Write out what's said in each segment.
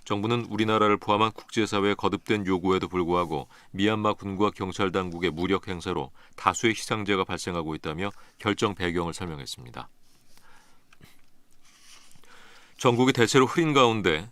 정부는 우리나라를 포함한 국제사회의 거듭된 요구에도 불구하고 미얀마 군과 경찰 당국의 무력 행사로 다수의 희생자가 발생하고 있다며 결정 배경을 설명했습니다. 전국이 대체로 흐린 가운데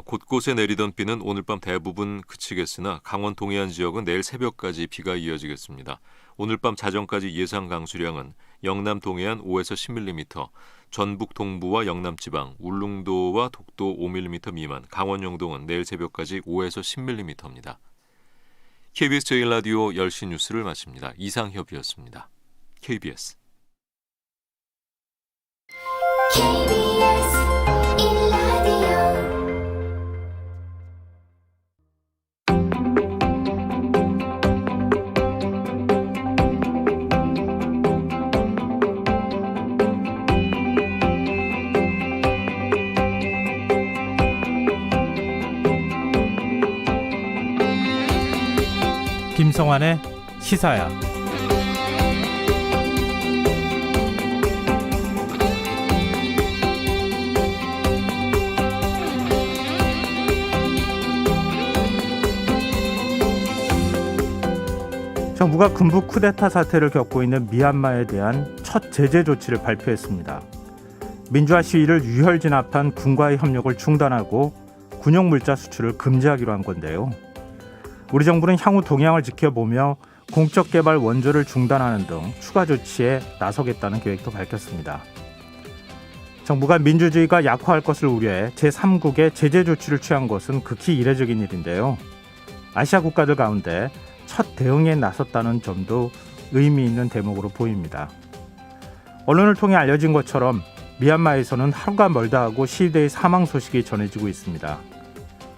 곳곳에 내리던 비는 오늘 밤 대부분 그치겠으나 강원 동해안 지역은 내일 새벽까지 비가 이어지겠습니다. 오늘 밤 자정까지 예상 강수량은 영남 동해안 5에서 10mm, 전북 동부와 영남 지방, 울릉도와 독도 5mm 미만, 강원 영동은 내일 새벽까지 5에서 10mm입니다. KBS 제1라디오 10시 뉴스를 마칩니다. 이상협이었습니다. KBS 김성환의 시사야. 정부가 군부 쿠데타 사태를 겪고 있는 미얀마에 대한 첫 제재 조치를 발표했습니다. 민주화 시위를 유혈 진압한 군과의 협력을 중단하고 군용 물자 수출을 금지하기로 한 건데요. 우리 정부는 향후 동향을 지켜보며 공적 개발 원조를 중단하는 등 추가 조치에 나서겠다는 계획도 밝혔습니다. 정부가 민주주의가 약화할 것을 우려해 제3국의 제재 조치를 취한 것은 극히 이례적인 일인데요. 아시아 국가들 가운데 첫 대응에 나섰다는 점도 의미 있는 대목으로 보입니다. 언론을 통해 알려진 것처럼 미얀마에서는 하루가 멀다 하고 시위대의 사망 소식이 전해지고 있습니다.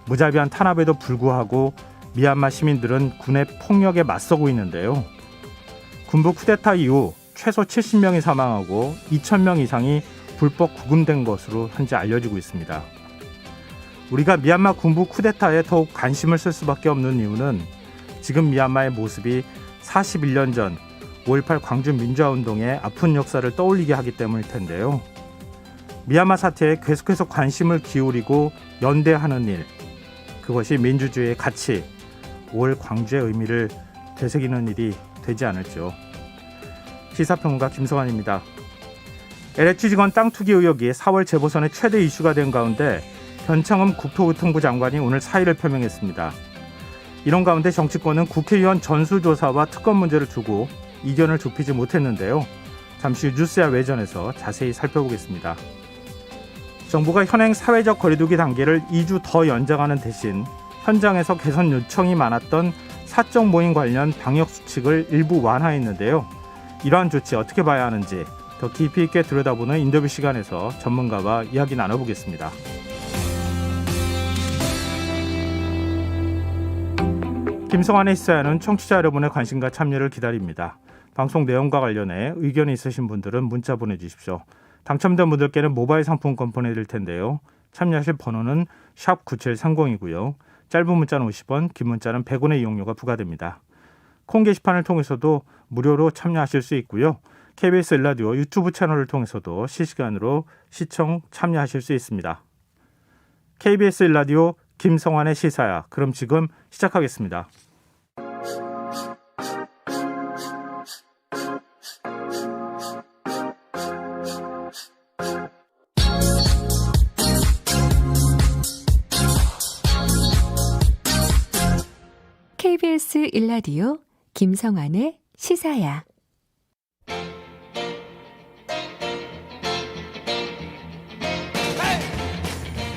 무자비한 탄압에도 불구하고 미얀마 시민들은 군의 폭력에 맞서고 있는데요. 군부 쿠데타 이후 최소 70명이 사망하고 2,000명 이상이 불법 구금된 것으로 현재 알려지고 있습니다. 우리가 미얀마 군부 쿠데타에 더욱 관심을 쓸 수밖에 없는 이유는 지금 미얀마의 모습이 41년 전 5.18 광주 민주화운동의 아픈 역사를 떠올리게 하기 때문일 텐데요. 미얀마 사태에 계속해서 관심을 기울이고 연대하는 일, 그것이 민주주의의 가치, 5월 광주의 의미를 되새기는 일이 되지 않을지요. 시사평론가 김성환입니다. LH 직원 땅 투기 의혹이 4월 재보선의 최대 이슈가 된 가운데 변창흠 국토교통부 장관이 오늘 사의를 표명했습니다. 이런 가운데 정치권은 국회의원 전수조사와 특검 문제를 두고 이견을 좁히지 못했는데요. 잠시 후 뉴스야 외전에서 자세히 살펴보겠습니다. 정부가 현행 사회적 거리두기 단계를 2주 더 연장하는 대신 현장에서 개선 요청이 많았던 사적 모임 관련 방역 수칙을 일부 완화했는데요. 이러한 조치 어떻게 봐야 하는지 더 깊이 있게 들여다보는 인터뷰 시간에서 전문가와 이야기 나눠보겠습니다. 김성환의 시사야는 청취자 여러분의 관심과 참여를 기다립니다. 방송 내용과 관련해 의견이 있으신 분들은 문자 보내주십시오. 당첨된 분들께는 모바일 상품권 보내드릴 텐데요. 참여하실 번호는 샵 9730이고요. 짧은 문자는 50원, 긴 문자는 100원의 이용료가 부과됩니다. 콩 게시판을 통해서도 무료로 참여하실 수 있고요. KBS 라디오 유튜브 채널을 통해서도 실시간으로 시청 참여하실 수 있습니다. KBS 라디오 김성환의 시사야. 그럼 지금 시작하겠습니다. KBS 1라디오 김성환의 시사야.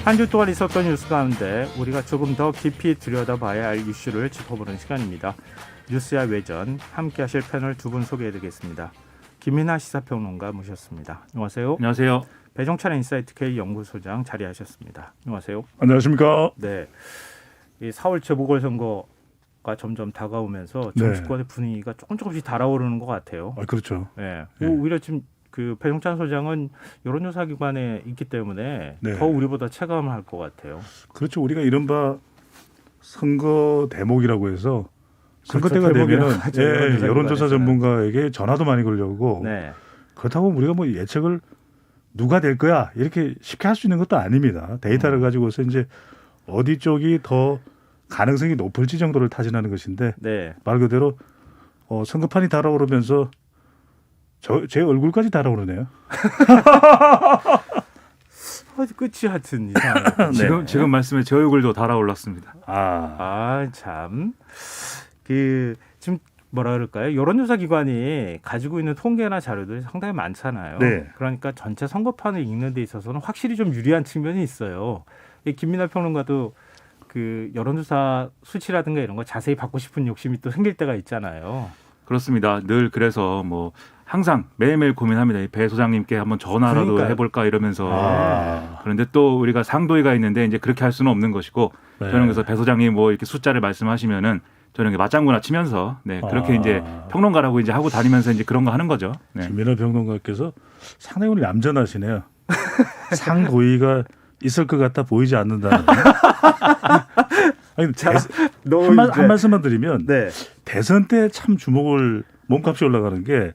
한 주 동안 있었던 뉴스 가운데 우리가 조금 더 깊이 들여다봐야 할 이슈를 짚어보는 시간입니다. 뉴스야 외전 함께 하실 패널 두 분 소개해드리겠습니다. 김민하 시사평론가 모셨습니다. 안녕하세요. 안녕하세요. 배종찬 인사이트 K 연구소장 자리하셨습니다. 안녕하세요. 안녕하십니까. 네, 이 4월 재보궐선거가 점점 다가오면서 정치권의 분위기가 조금씩 달아오르는 것 같아요. 그렇죠. 네. 오히려 지금 그 배종찬 소장은 여론조사 기관에 있기 때문에 더 우리보다 체감을 할 것 같아요. 그렇죠. 우리가 이른바 선거 대목이라고 해서 선거 그렇죠. 때가 되면 여론조사 여론조사 전문가에게 전화도 많이 걸려오고 네. 그렇다고 우리가 뭐 예측을 누가 될 거야 이렇게 쉽게 할 수 있는 것도 아닙니다. 데이터를 가지고서 이제 어디 쪽이 더 가능성이 높을지 정도를 타진하는 것인데 네. 말 그대로 선거판이 달아오르면서 제 얼굴까지 달아오르네요. 끝이 하여튼 이상해요. 지금 말씀에 제 얼굴도 달아올랐습니다. 참. 지금 뭐라 그럴까요? 여론조사 기관이 가지고 있는 통계나 자료들이 상당히 많잖아요. 네. 그러니까 전체 선거판을 읽는 데 있어서는 확실히 좀 유리한 측면이 있어요. 이 김민하 평론가도 그 여론조사 수치라든가 이런 거 자세히 받고 싶은 욕심이 또 생길 때가 있잖아요. 그렇습니다. 늘 그래서 뭐 항상 매일매일 고민합니다. 이 배 소장님께 한번 전화라도 그러니까요. 해볼까 이러면서. 그런데 또 우리가 상도위가 있는데 이제 그렇게 할 수는 없는 것이고 네. 저는 그래서 배 소장님 뭐 이렇게 숫자를 말씀하시면은 저는 맞장구나 치면서 그렇게 이제 평론가라고 이제 하고 다니면서 이제 그런 거 하는 거죠. 네. 김민하 평론가께서 상당히 오늘 얌전하시네요. 상도위가 있을 것 같아 보이지 않는다는. 아니, 한 말씀만 드리면 네. 대선 때 참 주목을 몸값이 올라가는 게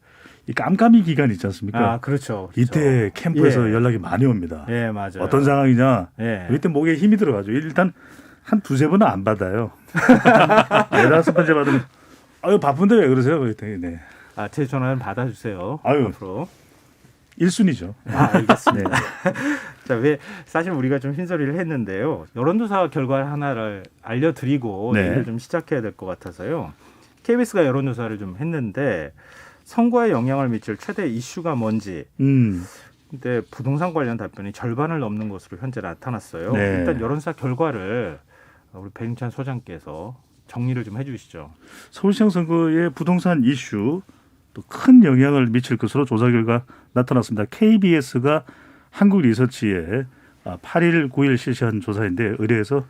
이 깜깜이 기간 있지 않습니까? 그렇죠. 이때 캠프에서 예. 연락이 많이 옵니다. 예, 맞아요. 어떤 상황이냐? 예. 이때 목에 힘이 들어가죠. 일단 한 두세 번은 안 받아요. 네다섯 번째 받으면 아유 바쁜데 왜 그러세요? 그랬더니 네. 제 전화는 받아주세요. 아유. 앞으로. 1순위죠. 알겠습니다. 자, 사실 우리가 좀 흰소리를 했는데요. 여론조사 결과 하나를 알려드리고 네. 얘기를 좀 시작해야 될 것 같아서요. KBS가 여론조사를 좀 했는데 선거에 영향을 미칠 최대 이슈가 뭔지. 근데 부동산 관련 답변이 절반을 넘는 것으로 현재 나타났어요. 네. 일단 여론조사 결과를 우리 배인찬 소장께서 정리를 좀 해주시죠. 서울시장 선거의 부동산 이슈 또 큰 영향을 미칠 것으로 조사 결과 나타났습니다. KBS가 한국리서치에 8일, 9일 실시한 조사인데 의뢰해서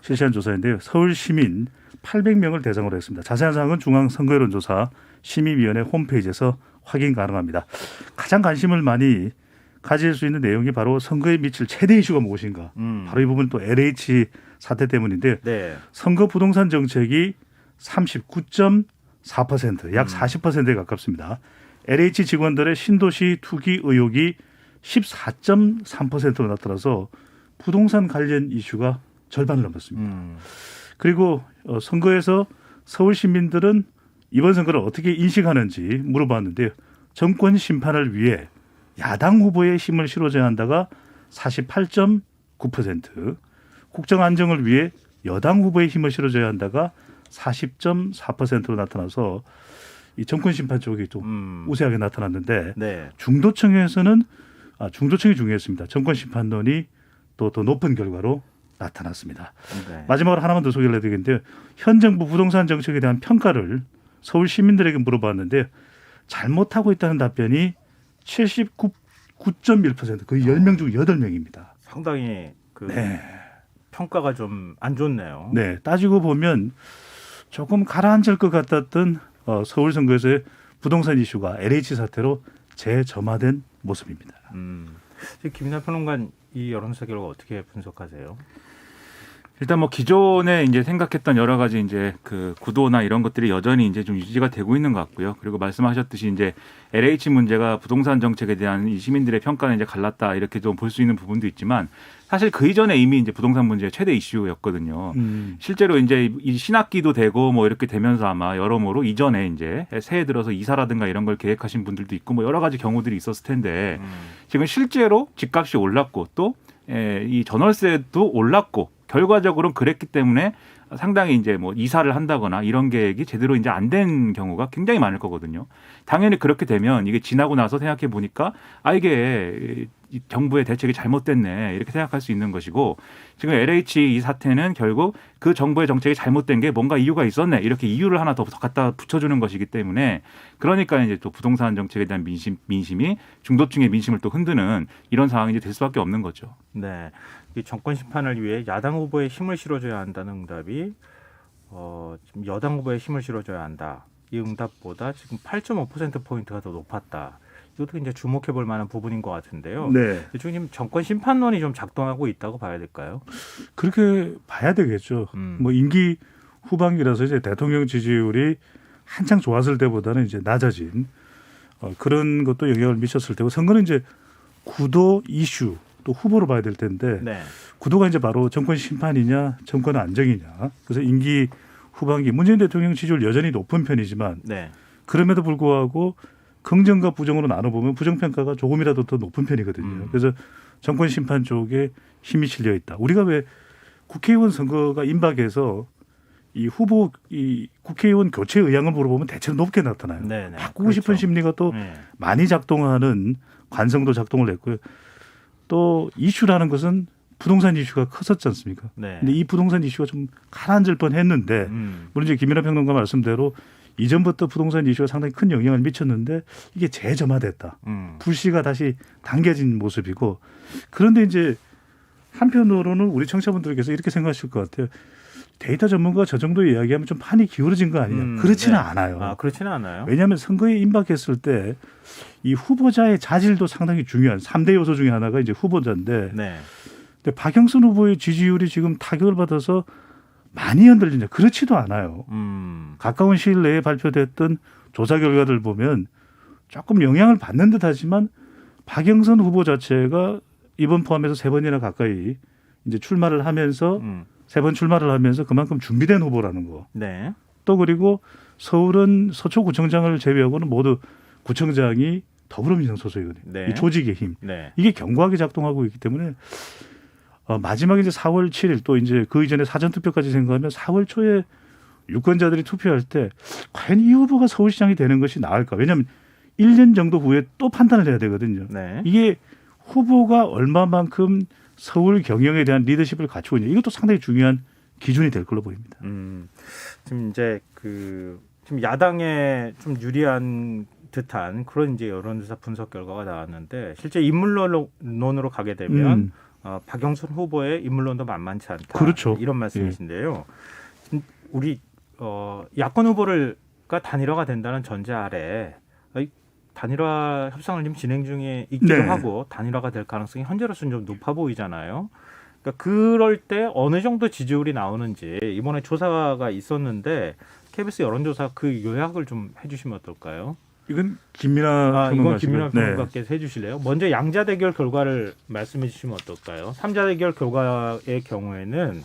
실시한 조사인데요. 서울 시민 800명을 대상으로 했습니다. 자세한 사항은 중앙선거여론조사 심의위원회 홈페이지에서 확인 가능합니다. 가장 관심을 많이 가질 수 있는 내용이 바로 선거에 미칠 최대 이슈가 무엇인가. 바로 이 부분 또 LH 사태 때문인데 네. 선거 부동산 정책이 39.4%, 약 40%에 가깝습니다. LH 직원들의 신도시 투기 의혹이 14.3%로 나타나서 부동산 관련 이슈가 절반을 넘었습니다. 그리고 선거에서 서울 시민들은 이번 선거를 어떻게 인식하는지 물어봤는데요. 정권 심판을 위해 야당 후보의 힘을 실어줘야 한다가 48.9%, 국정 안정을 위해 여당 후보의 힘을 실어줘야 한다가 40.4%로 나타나서 이 정권 심판 쪽이 좀 우세하게 나타났는데 네. 중도층에서는 중도층이 중요했습니다. 정권 심판론이 또 더 높은 결과로 나타났습니다. 네. 마지막으로 하나만 더 소개를 해드리겠는데요. 현 정부 부동산 정책에 대한 평가를 서울 시민들에게 물어봤는데 잘못하고 있다는 답변이 79.1%, 거의 10명 중 8명입니다. 상당히 네. 평가가 좀 안 좋네요. 네, 따지고 보면 조금 가라앉을 것 같았던 서울 선거에서의 부동산 이슈가 LH 사태로 재점화된 모습입니다. 김민하 평론가는 이 여론조사 결과 어떻게 분석하세요? 일단 뭐 기존에 이제 생각했던 여러 가지 이제 그 구도나 이런 것들이 여전히 이제 좀 유지가 되고 있는 것 같고요. 그리고 말씀하셨듯이 이제 LH 문제가 부동산 정책에 대한 이 시민들의 평가는 이제 갈랐다 이렇게 좀 볼 수 있는 부분도 있지만 사실 그 이전에 이미 이제 부동산 문제가 최대 이슈였거든요. 실제로 이제 이 신학기도 되고 뭐 이렇게 되면서 아마 여러모로 이전에 이제 새해 들어서 이사라든가 이런 걸 계획하신 분들도 있고 뭐 여러 가지 경우들이 있었을 텐데 지금 실제로 집값이 올랐고 또 이 전월세도 올랐고 결과적으로는 그랬기 때문에 상당히 이제 뭐 이사를 한다거나 이런 계획이 제대로 이제 안 된 경우가 굉장히 많을 거거든요. 당연히 그렇게 되면 이게 지나고 나서 생각해 보니까 이게 이 정부의 대책이 잘못됐네 이렇게 생각할 수 있는 것이고 지금 LH 이 사태는 결국 그 정부의 정책이 잘못된 게 뭔가 이유가 있었네 이렇게 이유를 하나 더 갖다 붙여주는 것이기 때문에 그러니까 이제 또 부동산 정책에 대한 민심이 중도층의 민심을 또 흔드는 이런 상황이 이제 될 수밖에 없는 거죠. 네, 이 정권 심판을 위해 야당 후보에 힘을 실어줘야 한다는 응답이 지금 여당 후보에 힘을 실어줘야 한다. 이 응답보다 지금 8.5%포인트가 더 높았다. 이것도 이제 주목해볼 만한 부분인 것 같은데요. 네, 지금 정권 심판론이 좀 작동하고 있다고 봐야 될까요? 그렇게 봐야 되겠죠. 뭐 임기 후반기라서 이제 대통령 지지율이 한창 좋았을 때보다는 이제 낮아진 그런 것도 영향을 미쳤을 테고 선거는 이제 구도 이슈 또 후보로 봐야 될 텐데 네. 구도가 이제 바로 정권 심판이냐 정권 안정이냐. 그래서 임기 후반기 문재인 대통령 지지율 여전히 높은 편이지만 네. 그럼에도 불구하고 긍정과 부정으로 나눠보면 부정평가가 조금이라도 더 높은 편이거든요. 그래서 정권 심판 쪽에 힘이 실려 있다. 우리가 왜 국회의원 선거가 임박해서 이 국회의원 교체 의향을 물어보면 대체로 높게 나타나요. 네, 네. 바꾸고 싶은 그렇죠. 심리가 또 네. 많이 작동하는 관성도 작동을 했고요. 또 이슈라는 것은 부동산 이슈가 컸었지 않습니까? 네. 근데 이 부동산 이슈가 좀 가라앉을 뻔했는데 물론 이제 김민하 평론가 말씀대로 이전부터 부동산 이슈가 상당히 큰 영향을 미쳤는데 이게 재점화됐다. 불씨가 다시 당겨진 모습이고 그런데 이제 한편으로는 우리 청취자분들께서 이렇게 생각하실 것 같아요. 데이터 전문가가 저 정도 이야기하면 좀 판이 기울어진 거 아니냐. 그렇지는 네. 않아요. 아, 그렇지는 않아요. 왜냐하면 선거에 임박했을 때 이 후보자의 자질도 상당히 중요한 3대 요소 중에 하나가 이제 후보자인데 네. 근데 박영선 후보의 지지율이 지금 타격을 받아서 많이 흔들리냐. 그렇지도 않아요. 가까운 시일 내에 발표됐던 조사 결과를 보면 조금 영향을 받는 듯하지만 박영선 후보 자체가 이번 포함해서 3번이나 가까이 이제 출마를 하면서 3번 출마를 하면서 그만큼 준비된 후보라는 거. 네. 또 그리고 서울은 서초구청장을 제외하고는 모두 구청장이 더불어민주당 소속이거든요. 네. 이 조직의 힘. 네. 이게 견고하게 작동하고 있기 때문에 마지막에 이제 4월 7일 또 이제 그 이전에 사전투표까지 생각하면 4월 초에 유권자들이 투표할 때 과연 이 후보가 서울시장이 되는 것이 나을까? 왜냐하면 1년 정도 후에 또 판단을 해야 되거든요. 네. 이게 후보가 얼마만큼 서울 경영에 대한 리더십을 갖추고 있냐. 이것도 상당히 중요한 기준이 될 걸로 보입니다. 지금 이제 지금 야당에 좀 유리한 듯한 그런 이제 여론조사 분석 결과가 나왔는데 실제 인물론으로 가게 되면 박영선 후보의 인물론도 만만치 않다. 그렇죠. 이런 말씀이신데요. 우리 야권 후보가 단일화가 된다는 전제 아래 단일화 협상을 지금 진행 중에 있기도 네. 하고 단일화가 될 가능성이 현재로서는 좀 높아 보이잖아요. 그러니까 그럴 때 어느 정도 지지율이 나오는지 이번에 조사가 있었는데 KBS 여론조사 그 요약을 좀 해주시면 어떨까요? 이건 김민하 이건 김민하 네. 평론가께서 해주실래요? 먼저 양자 대결 결과를 말씀해 주시면 어떨까요? 3자 대결 결과의 경우에는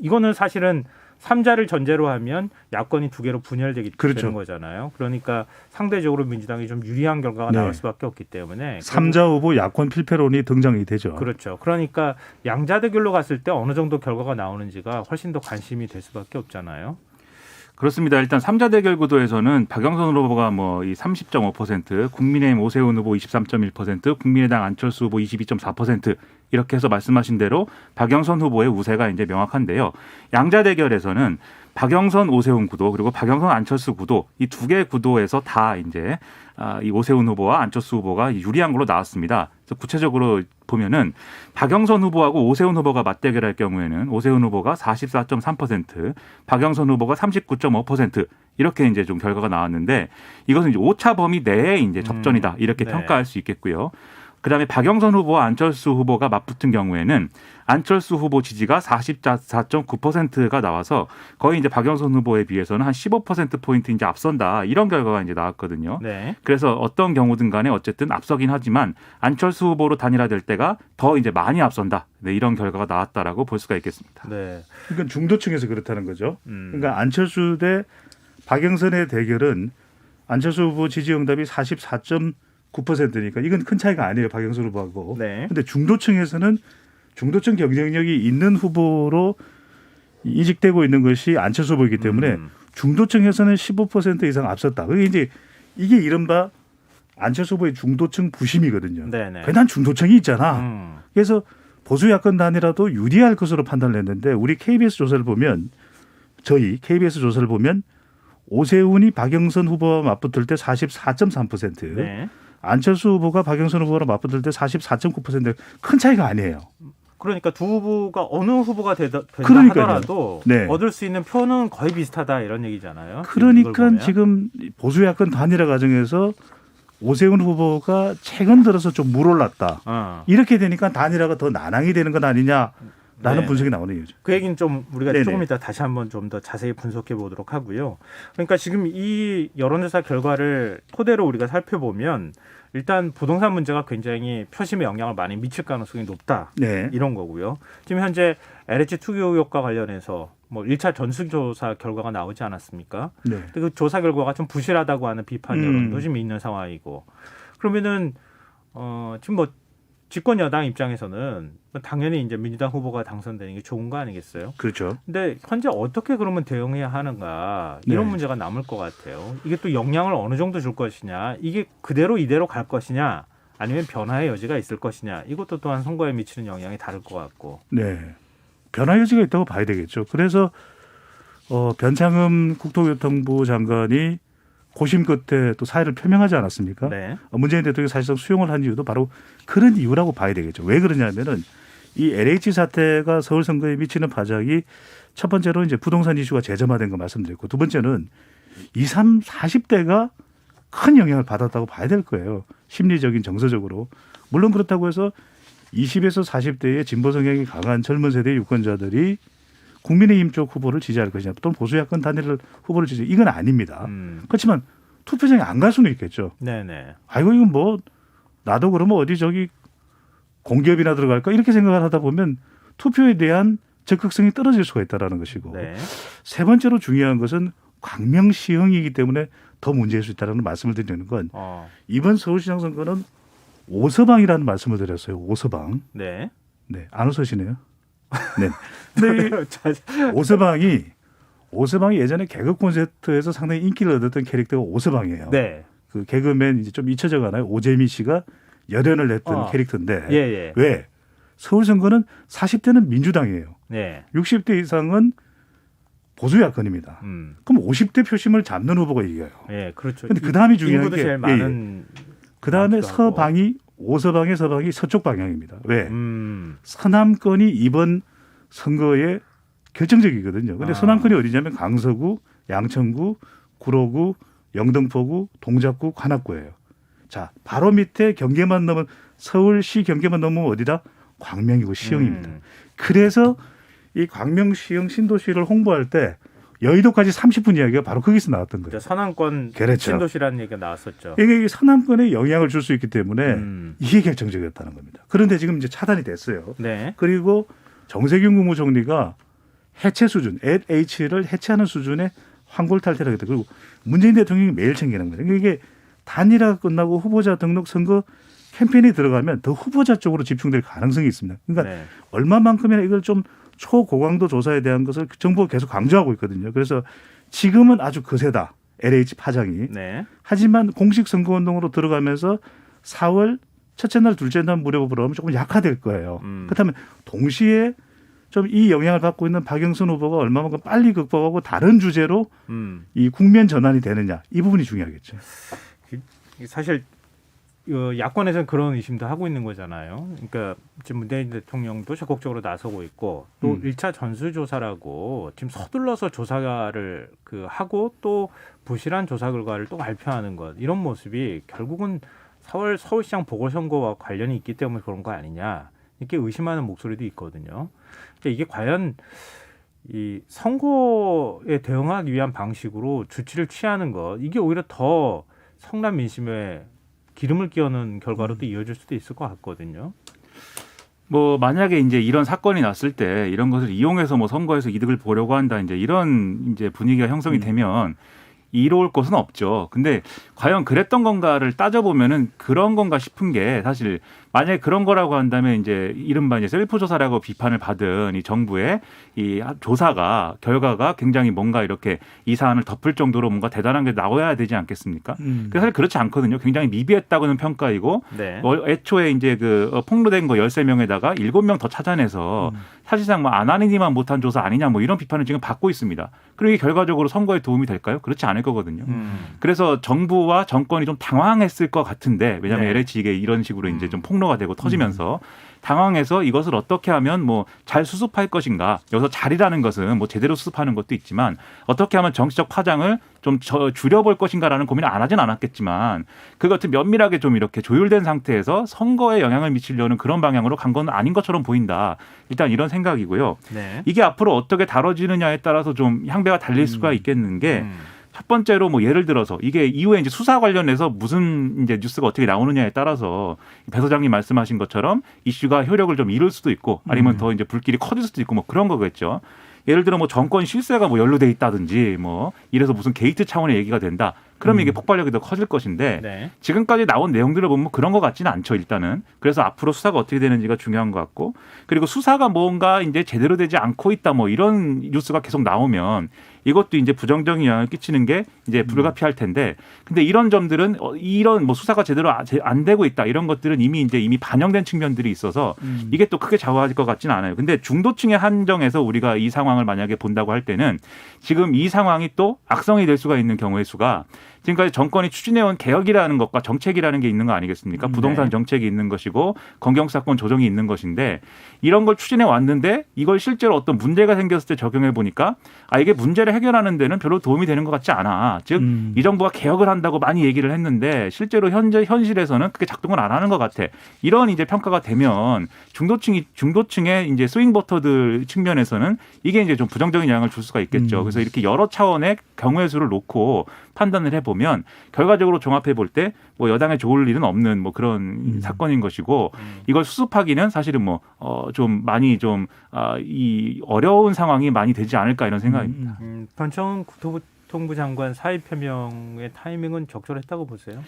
이거는 사실은 3자를 전제로 하면 야권이 2개로 분열되기 그렇죠. 되는 거잖아요. 그러니까 상대적으로 민주당이 좀 유리한 결과가 네. 나올 수밖에 없기 때문에 3자 후보 야권 필패론이 등장이 되죠. 그렇죠. 그러니까 양자 대결로 갔을 때 어느 정도 결과가 나오는지가 훨씬 더 관심이 될 수밖에 없잖아요. 그렇습니다. 일단 3자 대결 구도에서는 박영선 후보가 이 30.5%, 국민의힘 오세훈 후보 23.1%, 국민의당 안철수 후보 22.4% 이렇게 해서 말씀하신 대로 박영선 후보의 우세가 이제 명확한데요. 양자 대결에서는 박영선 오세훈 구도 그리고 박영선 안철수 구도 이 2개 구도에서 다 이제 이 오세훈 후보와 안철수 후보가 유리한 걸로 나왔습니다. 그래서 구체적으로 보면은 박영선 후보하고 오세훈 후보가 맞대결할 경우에는 오세훈 후보가 44.3%, 박영선 후보가 39.5% 이렇게 이제 좀 결과가 나왔는데 이것은 이제 오차 범위 내에 이제 접전이다 이렇게 네. 평가할 수 있겠고요. 그다음에 박영선 후보와 안철수 후보가 맞붙은 경우에는 안철수 후보 지지가 44.9%가 나와서 거의 이제 박영선 후보에 비해서는 한 15%포인트 이제 앞선다. 이런 결과가 이제 나왔거든요. 네. 그래서 어떤 경우든 간에 어쨌든 앞서긴 하지만 안철수 후보로 단일화될 때가 더 이제 많이 앞선다. 네, 이런 결과가 나왔다라고 볼 수가 있겠습니다. 네. 그러니까 중도층에서 그렇다는 거죠. 그러니까 안철수 대 박영선의 대결은 안철수 후보 지지 응답이 44.9%니까 이건 큰 차이가 아니에요. 박영선 후보하고. 네. 근데 중도층에서는 중도층 경쟁력이 있는 후보로 이직되고 있는 것이 안철수 후보이기 때문에 중도층에서는 15% 이상 앞섰다. 이게 이른바 안철수 후보의 중도층 부심이거든요. 네네. 난 중도층이 있잖아. 그래서 보수 야권 단일화도 유리할 것으로 판단을 했는데 우리 KBS 조사를 보면 저희 KBS 조사를 보면 오세훈이 박영선 후보와 맞붙을 때 44.3%, 네. 안철수 후보가 박영선 후보랑 맞붙을 때 44.9%. 큰 차이가 아니에요. 그러니까 두 후보가 어느 후보가 된다 그러니까요. 하더라도 네. 얻을 수 있는 표는 거의 비슷하다 이런 얘기잖아요. 그러니까 지금 보수 야권 단일화 과정에서 오세훈 후보가 최근 들어서 좀 물올랐다. 이렇게 되니까 단일화가 더 난항이 되는 것 아니냐라는 네. 분석이 나오는 거죠. 그 얘기는 좀 우리가 네네. 조금 이따 다시 한번 좀 더 자세히 분석해 보도록 하고요. 그러니까 지금 이 여론조사 결과를 토대로 우리가 살펴보면 일단 부동산 문제가 굉장히 표심에 영향을 많이 미칠 가능성이 높다. 네. 이런 거고요. 지금 현재 LH 투기 의혹과 관련해서 뭐 1차 전수조사 결과가 나오지 않았습니까? 네. 근데 그 조사 결과가 좀 부실하다고 하는 비판 여론도 지금 있는 상황이고, 그러면은 지금 뭐 집권 여당 입장에서는 당연히 이제 민주당 후보가 당선되는 게 좋은 거 아니겠어요? 그렇죠. 근데 현재 어떻게 그러면 대응해야 하는가, 이런 네. 문제가 남을 것 같아요. 이게 또 영향을 어느 정도 줄 것이냐, 이게 그대로 이대로 갈 것이냐, 아니면 변화의 여지가 있을 것이냐, 이것도 또한 선거에 미치는 영향이 다를 것 같고. 네. 변화 여지가 있다고 봐야 되겠죠. 그래서 변창흠 국토교통부 장관이 고심 끝에 또 사의를 표명하지 않았습니까? 네. 문재인 대통령이 사실상 수용을 한 이유도 바로 그런 이유라고 봐야 되겠죠. 왜 그러냐면은 이 LH 사태가 서울 선거에 미치는 파장이 첫 번째로 이제 부동산 이슈가 재점화된 거 말씀드렸고, 두 번째는 20, 30, 40대가 큰 영향을 받았다고 봐야 될 거예요. 심리적인 정서적으로. 물론 그렇다고 해서 20에서 40대의 진보 성향이 강한 젊은 세대의 유권자들이 국민의힘 쪽 후보를 지지할 것이냐, 또는 보수 야권 단일 후보를 지지, 이건 아닙니다. 그렇지만 투표장에 안 갈 수는 있겠죠. 네네. 아이고 이건 뭐 나도 그러면 어디 저기 공기업이나 들어갈까 이렇게 생각을 하다 보면 투표에 대한 적극성이 떨어질 수가 있다는 것이고, 네. 세 번째로 중요한 것은 광명시흥이기 때문에 더 문제일 수 있다는 말씀을 드리는 건, 이번 서울시장 선거는 오서방이라는 말씀을 드렸어요. 오서방. 네. 네, 안 웃으시네요. 네. 근데 이 오서방이 예전에 개그 콘서트에서 상당히 인기를 얻었던 캐릭터가 오서방이에요. 네. 그 개그맨 이제 좀 잊혀져 가나요? 오재미 씨가 열연을 했던 캐릭터인데, 예. 왜 서울 선거는 40대는 민주당이에요. 네. 60대 이상은 보수 야권입니다. 그럼 50대 표심을 잡는 후보가 이겨요. 예, 그렇죠. 근데 그 다음이 중요한 인구도 게, 제일 많은. 그 다음에 많기도 하고. 서방이 오서방의 서방이 서쪽 방향입니다. 왜? 음. 서남권이 이번 선거에 결정적이거든요. 근데 아. 서남권이 어디냐면 강서구, 양천구, 구로구, 영등포구, 동작구, 관악구예요. 자, 바로 밑에 경계만 넘은, 서울시 경계만 넘으면 어디다? 광명이고 시흥입니다. 그래서 이 광명, 시흥, 신도시를 홍보할 때 여의도까지 30분 이야기가 바로 거기서 나왔던 거예요. 서남권 그렇죠. 신도시라는 얘기가 나왔었죠. 이게 서남권에 영향을 줄 수 있기 때문에 이게 결정적이었다는 겁니다. 그런데 지금 이제 차단이 됐어요. 네. 그리고 정세균 국무총리가 해체 수준, LH를 해체하는 수준의 황골탈퇴를 하겠다. 그리고 문재인 대통령이 매일 챙기는 거예요. 이게 단일화가 끝나고 후보자 등록 선거 캠페인이 들어가면 더 후보자 쪽으로 집중될 가능성이 있습니다. 그러니까 네. 얼마만큼이나 이걸 좀 초고강도 조사에 대한 것을 정부가 계속 강조하고 있거든요. 그래서 지금은 아주 거세다. LH 파장이. 네. 하지만 공식 선거운동으로 들어가면서 4월 첫째 날, 둘째 날 무렵으로 하면 조금 약화될 거예요. 그렇다면 동시에 좀 이 영향을 받고 있는 박영선 후보가 얼마만큼 빨리 극복하고 다른 주제로 이 국면 전환이 되느냐, 이 부분이 중요하겠죠. 사실 야권에서는 그런 의심도 하고 있는 거잖아요. 그러니까 지금 문재인 대통령도 적극적으로 나서고 있고, 또 1차 전수조사라고 지금 서둘러서 조사를 하고 또 부실한 조사 결과를 또 발표하는 것, 이런 모습이 결국은 4월 서울시장 보궐선거와 관련이 있기 때문에 그런 거 아니냐, 이렇게 의심하는 목소리도 있거든요. 그러니까 이게 과연 이 선거에 대응하기 위한 방식으로 조치를 취하는 것, 이게 오히려 더 성남 민심에 기름을 끼얹는 결과로 또 이어질 수도 있을 것 같거든요. 뭐 만약에 이제 이런 사건이 났을 때 이런 것을 이용해서 뭐 선거에서 이득을 보려고 한다, 이제 이런 이제 분위기가 형성이 되면 이로울 것은 없죠. 근데 과연 그랬던 건가를 따져보면은 그런 건가 싶은 게, 사실 만약에 그런 거라고 한다면 이제 이른바 이제 셀프 조사라고 비판을 받은 이 정부의 이 조사가, 결과가 굉장히 뭔가 이렇게 이 사안을 덮을 정도로 뭔가 대단한 게 나와야 되지 않겠습니까? 그래서 사실 그렇지 않거든요. 굉장히 미비했다고는 평가이고, 네. 애초에 이제 폭로된 거 13명에다가 7명 더 찾아내서 사실상 뭐 안 하느니만 못한 조사 아니냐, 뭐 이런 비판을 지금 받고 있습니다. 그리고 이게 결과적으로 선거에 도움이 될까요? 그렇지 않을 거거든요. 그래서 정부와 정권이 좀 당황했을 것 같은데, 왜냐하면 네. LH 이게 이런 식으로 이제 좀 폭로가 되고 터지면서 당황해서 이것을 어떻게 하면 뭐 잘 수습할 것인가. 여기서 잘이라는 것은 뭐 제대로 수습하는 것도 있지만 어떻게 하면 정치적 파장을 좀 줄여볼 것인가라는 고민을 안 하진 않았겠지만, 그 같은 면밀하게 좀 이렇게 조율된 상태에서 선거에 영향을 미치려는 그런 방향으로 간 건 아닌 것처럼 보인다. 일단 이런 생각이고요. 네. 이게 앞으로 어떻게 다뤄지느냐에 따라서 좀 향배가 달릴 수가 있겠는 게, 첫 번째로 뭐 예를 들어서 이게 이후에 이제 수사 관련해서 무슨 이제 뉴스가 어떻게 나오느냐에 따라서 배 소장님 말씀하신 것처럼 이슈가 효력을 좀 잃을 수도 있고 아니면 더 이제 불길이 커질 수도 있고 뭐 그런 거겠죠. 예를 들어 뭐 정권 실세가 뭐 연루돼 있다든지 뭐 이래서 무슨 게이트 차원의 얘기가 된다. 그러면 이게 폭발력이 더 커질 것인데 네. 지금까지 나온 내용들을 보면 그런 것 같지는 않죠, 일단은. 그래서 앞으로 수사가 어떻게 되는지가 중요한 것 같고, 그리고 수사가 뭔가 이제 제대로 되지 않고 있다 뭐 이런 뉴스가 계속 나오면 이것도 이제 부정적인 영향을 끼치는 게 이제 불가피할 텐데, 근데 이런 점들은 이런 뭐 수사가 제대로 안 되고 있다 이런 것들은 이미 반영된 측면들이 있어서 이게 또 크게 좌우할 것 같지는 않아요. 근데 중도층에 한정해서 우리가 이 상황을 만약에 본다고 할 때는 지금 이 상황이 또 악성이 될 수가 있는 경우의 수가 지금까지 정권이 추진해온 개혁이라는 것과 정책이라는 게 있는 거 아니겠습니까? 부동산 정책이 있는 것이고 검경사건 조정이 있는 것인데 이런 걸 추진해 왔는데 이걸 실제로 어떤 문제가 생겼을 때 적용해 보니까 이게 문제를 해결하는 데는 별로 도움이 되는 것 같지 않아. 즉 이 정부가 개혁을 한다고 많이 얘기를 했는데 실제로 현실에서는 그게 작동을 안 하는 것 같아. 이런 이제 평가가 되면 중도층의 이제 스윙 보터들 측면에서는 이게 이제 좀 부정적인 영향을 줄 수가 있겠죠. 그래서 이렇게 여러 차원의 경우의 수를 놓고 판단을 해보면 결과적으로 종합해 볼 때 뭐 여당에 좋을 일은 없는 뭐 그런 사건인 것이고 이걸 수습하기는 사실은 뭐 좀 많이 이 어려운 상황이 많이 되지 않을까 이런 생각입니다. 변창흠 국토부 장관 사의 표명의 타이밍은 적절했다고 보세요?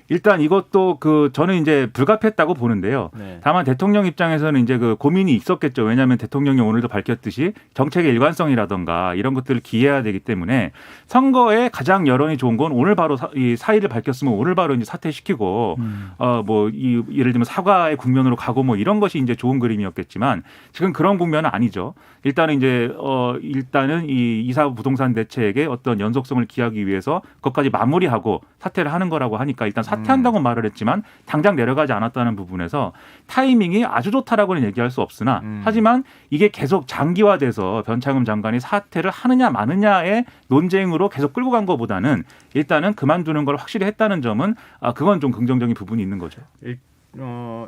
일단 이것도 저는 이제 불가피했다고 보는데요. 네. 다만 대통령 입장에서는 이제 고민이 있었겠죠. 왜냐하면 대통령이 오늘도 밝혔듯이 정책의 일관성이라든가 이런 것들을 기해야 되기 때문에 선거에 가장 여론이 좋은 건 오늘 바로 이 사의를 밝혔으면 오늘 바로 이제 사퇴시키고 예를 들면 사과의 국면으로 가고 뭐 이런 것이 이제 좋은 그림이었겠지만 지금 그런 국면은 아니죠. 일단은 이 이사 부동산 대책의 어떤 연속성을 기하기 위해서 그것까지 마무리하고 사퇴를 하는 거라고 하니까 일단 사퇴한다고 말을 했지만 당장 내려가지 않았다는 부분에서 타이밍이 아주 좋다라고는 얘기할 수 없으나 하지만 이게 계속 장기화돼서 변창흠 장관이 사퇴를 하느냐 마느냐의 논쟁으로 계속 끌고 간 것보다는 일단은 그만두는 걸 확실히 했다는 점은 그건 좀 긍정적인 부분이 있는 거죠.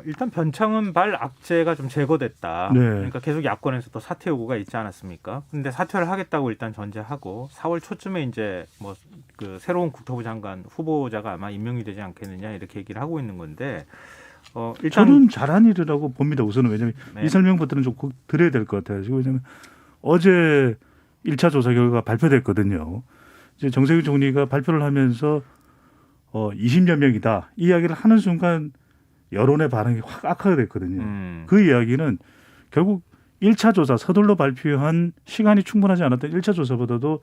일단 변창흠 발 악재가 좀 제거됐다. 네. 그러니까 계속 야권에서도 사퇴 요구가 있지 않았습니까? 근데 사퇴를 하겠다고 일단 전제하고 4월 초쯤에 이제 뭐 그 새로운 국토부 장관 후보자가 아마 임명이 되지 않겠느냐 이렇게 얘기를 하고 있는 건데 일단 저는 잘한 일이라고 봅니다. 우선은 왜냐하면 네. 이 설명부터는 좀 꼭 드려야 될 것 같아요. 지금 왜냐하면 어제 1차 조사 결과가 발표됐거든요. 이제 정세균 총리가 발표를 하면서 20여 명이다 이 이야기를 하는 순간 여론의 반응이 확 악화가 됐거든요. 그 이야기는 결국 1차 조사 서둘러 발표한 시간이 충분하지 않았던 1차 조사보다도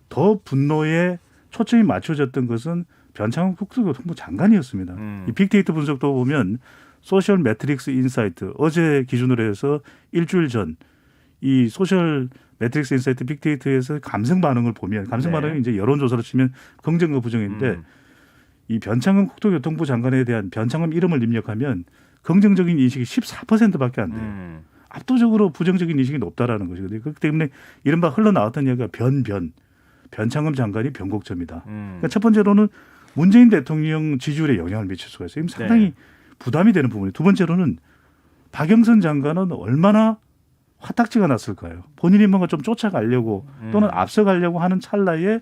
더 분노에 초점이 맞춰졌던 것은 변창흠 국토교통부 장관이었습니다. 이 빅데이터 분석도 보면 소셜 매트릭스 인사이트 어제 기준으로 해서 일주일 전 이 소셜 매트릭스 인사이트 빅데이터에서 감성 반응을 보면 감성 반응이 이제 여론조사로 치면 긍정과 부정인데 이 변창흠 국토교통부 장관에 대한 변창흠 이름을 입력하면 긍정적인 인식이 14%밖에 안 돼요. 압도적으로 부정적인 인식이 높다라는 것이거든요. 그렇기 때문에 이른바 흘러나왔던 이야기가 변창흠 장관이 변곡점이다. 그러니까 첫 번째로는 문재인 대통령 지지율에 영향을 미칠 수가 있어요. 상당히 부담이 되는 부분이에요. 두 번째로는 박영선 장관은 얼마나 화딱지가 났을까요? 본인이 뭔가 좀 쫓아가려고 또는 앞서가려고 하는 찰나에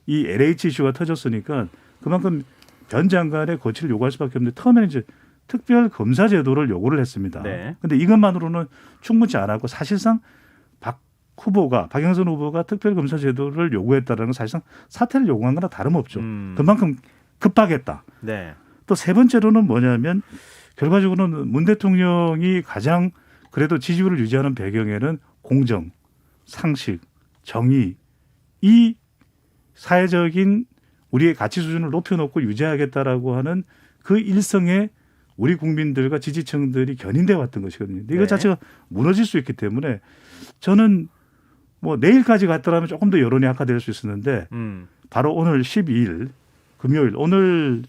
이 LH 이슈가 터졌으니까 그만큼 변 장관의 거취를 요구할 수밖에 없는데 처음에는 이제 특별 검사 제도를 요구를 했습니다. 그런데 이것만으로는 충분치 않았고 사실상 박영선 후보가 특별 검사 제도를 요구했다는 건 사실상 사퇴를 요구한 거나 다름없죠. 그만큼 급하겠다. 네. 또 세 번째로는 뭐냐면 결과적으로는 문 대통령이 가장 그래도 지지율을 유지하는 배경에는 공정, 상식, 정의 이 사회적인 우리의 가치 수준을 높여놓고 유지하겠다라고 하는 그 일성에 우리 국민들과 지지층들이 견인돼 왔던 것이거든요. 이거 자체가 무너질 수 있기 때문에 저는 뭐 내일까지 갔더라면 조금 더 여론이 악화될 수 있었는데 바로 오늘 12일 금요일 오늘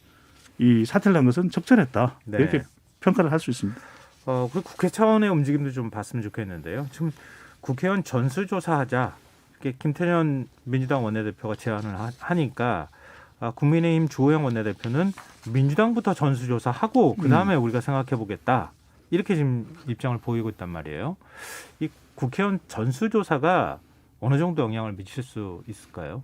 이 사퇴를 한 것은 적절했다. 네. 이렇게 평가를 할 수 있습니다. 그리고 국회 차원의 움직임도 좀 봤으면 좋겠는데요. 지금 국회의원 전수조사하자 이렇게 김태년 민주당 원내대표가 제안을 하니까 국민의힘 주호영 원내대표는 민주당부터 전수조사하고 그다음에 우리가 생각해보겠다. 이렇게 지금 입장을 보이고 있단 말이에요. 이 국회의원 전수조사가 어느 정도 영향을 미칠 수 있을까요?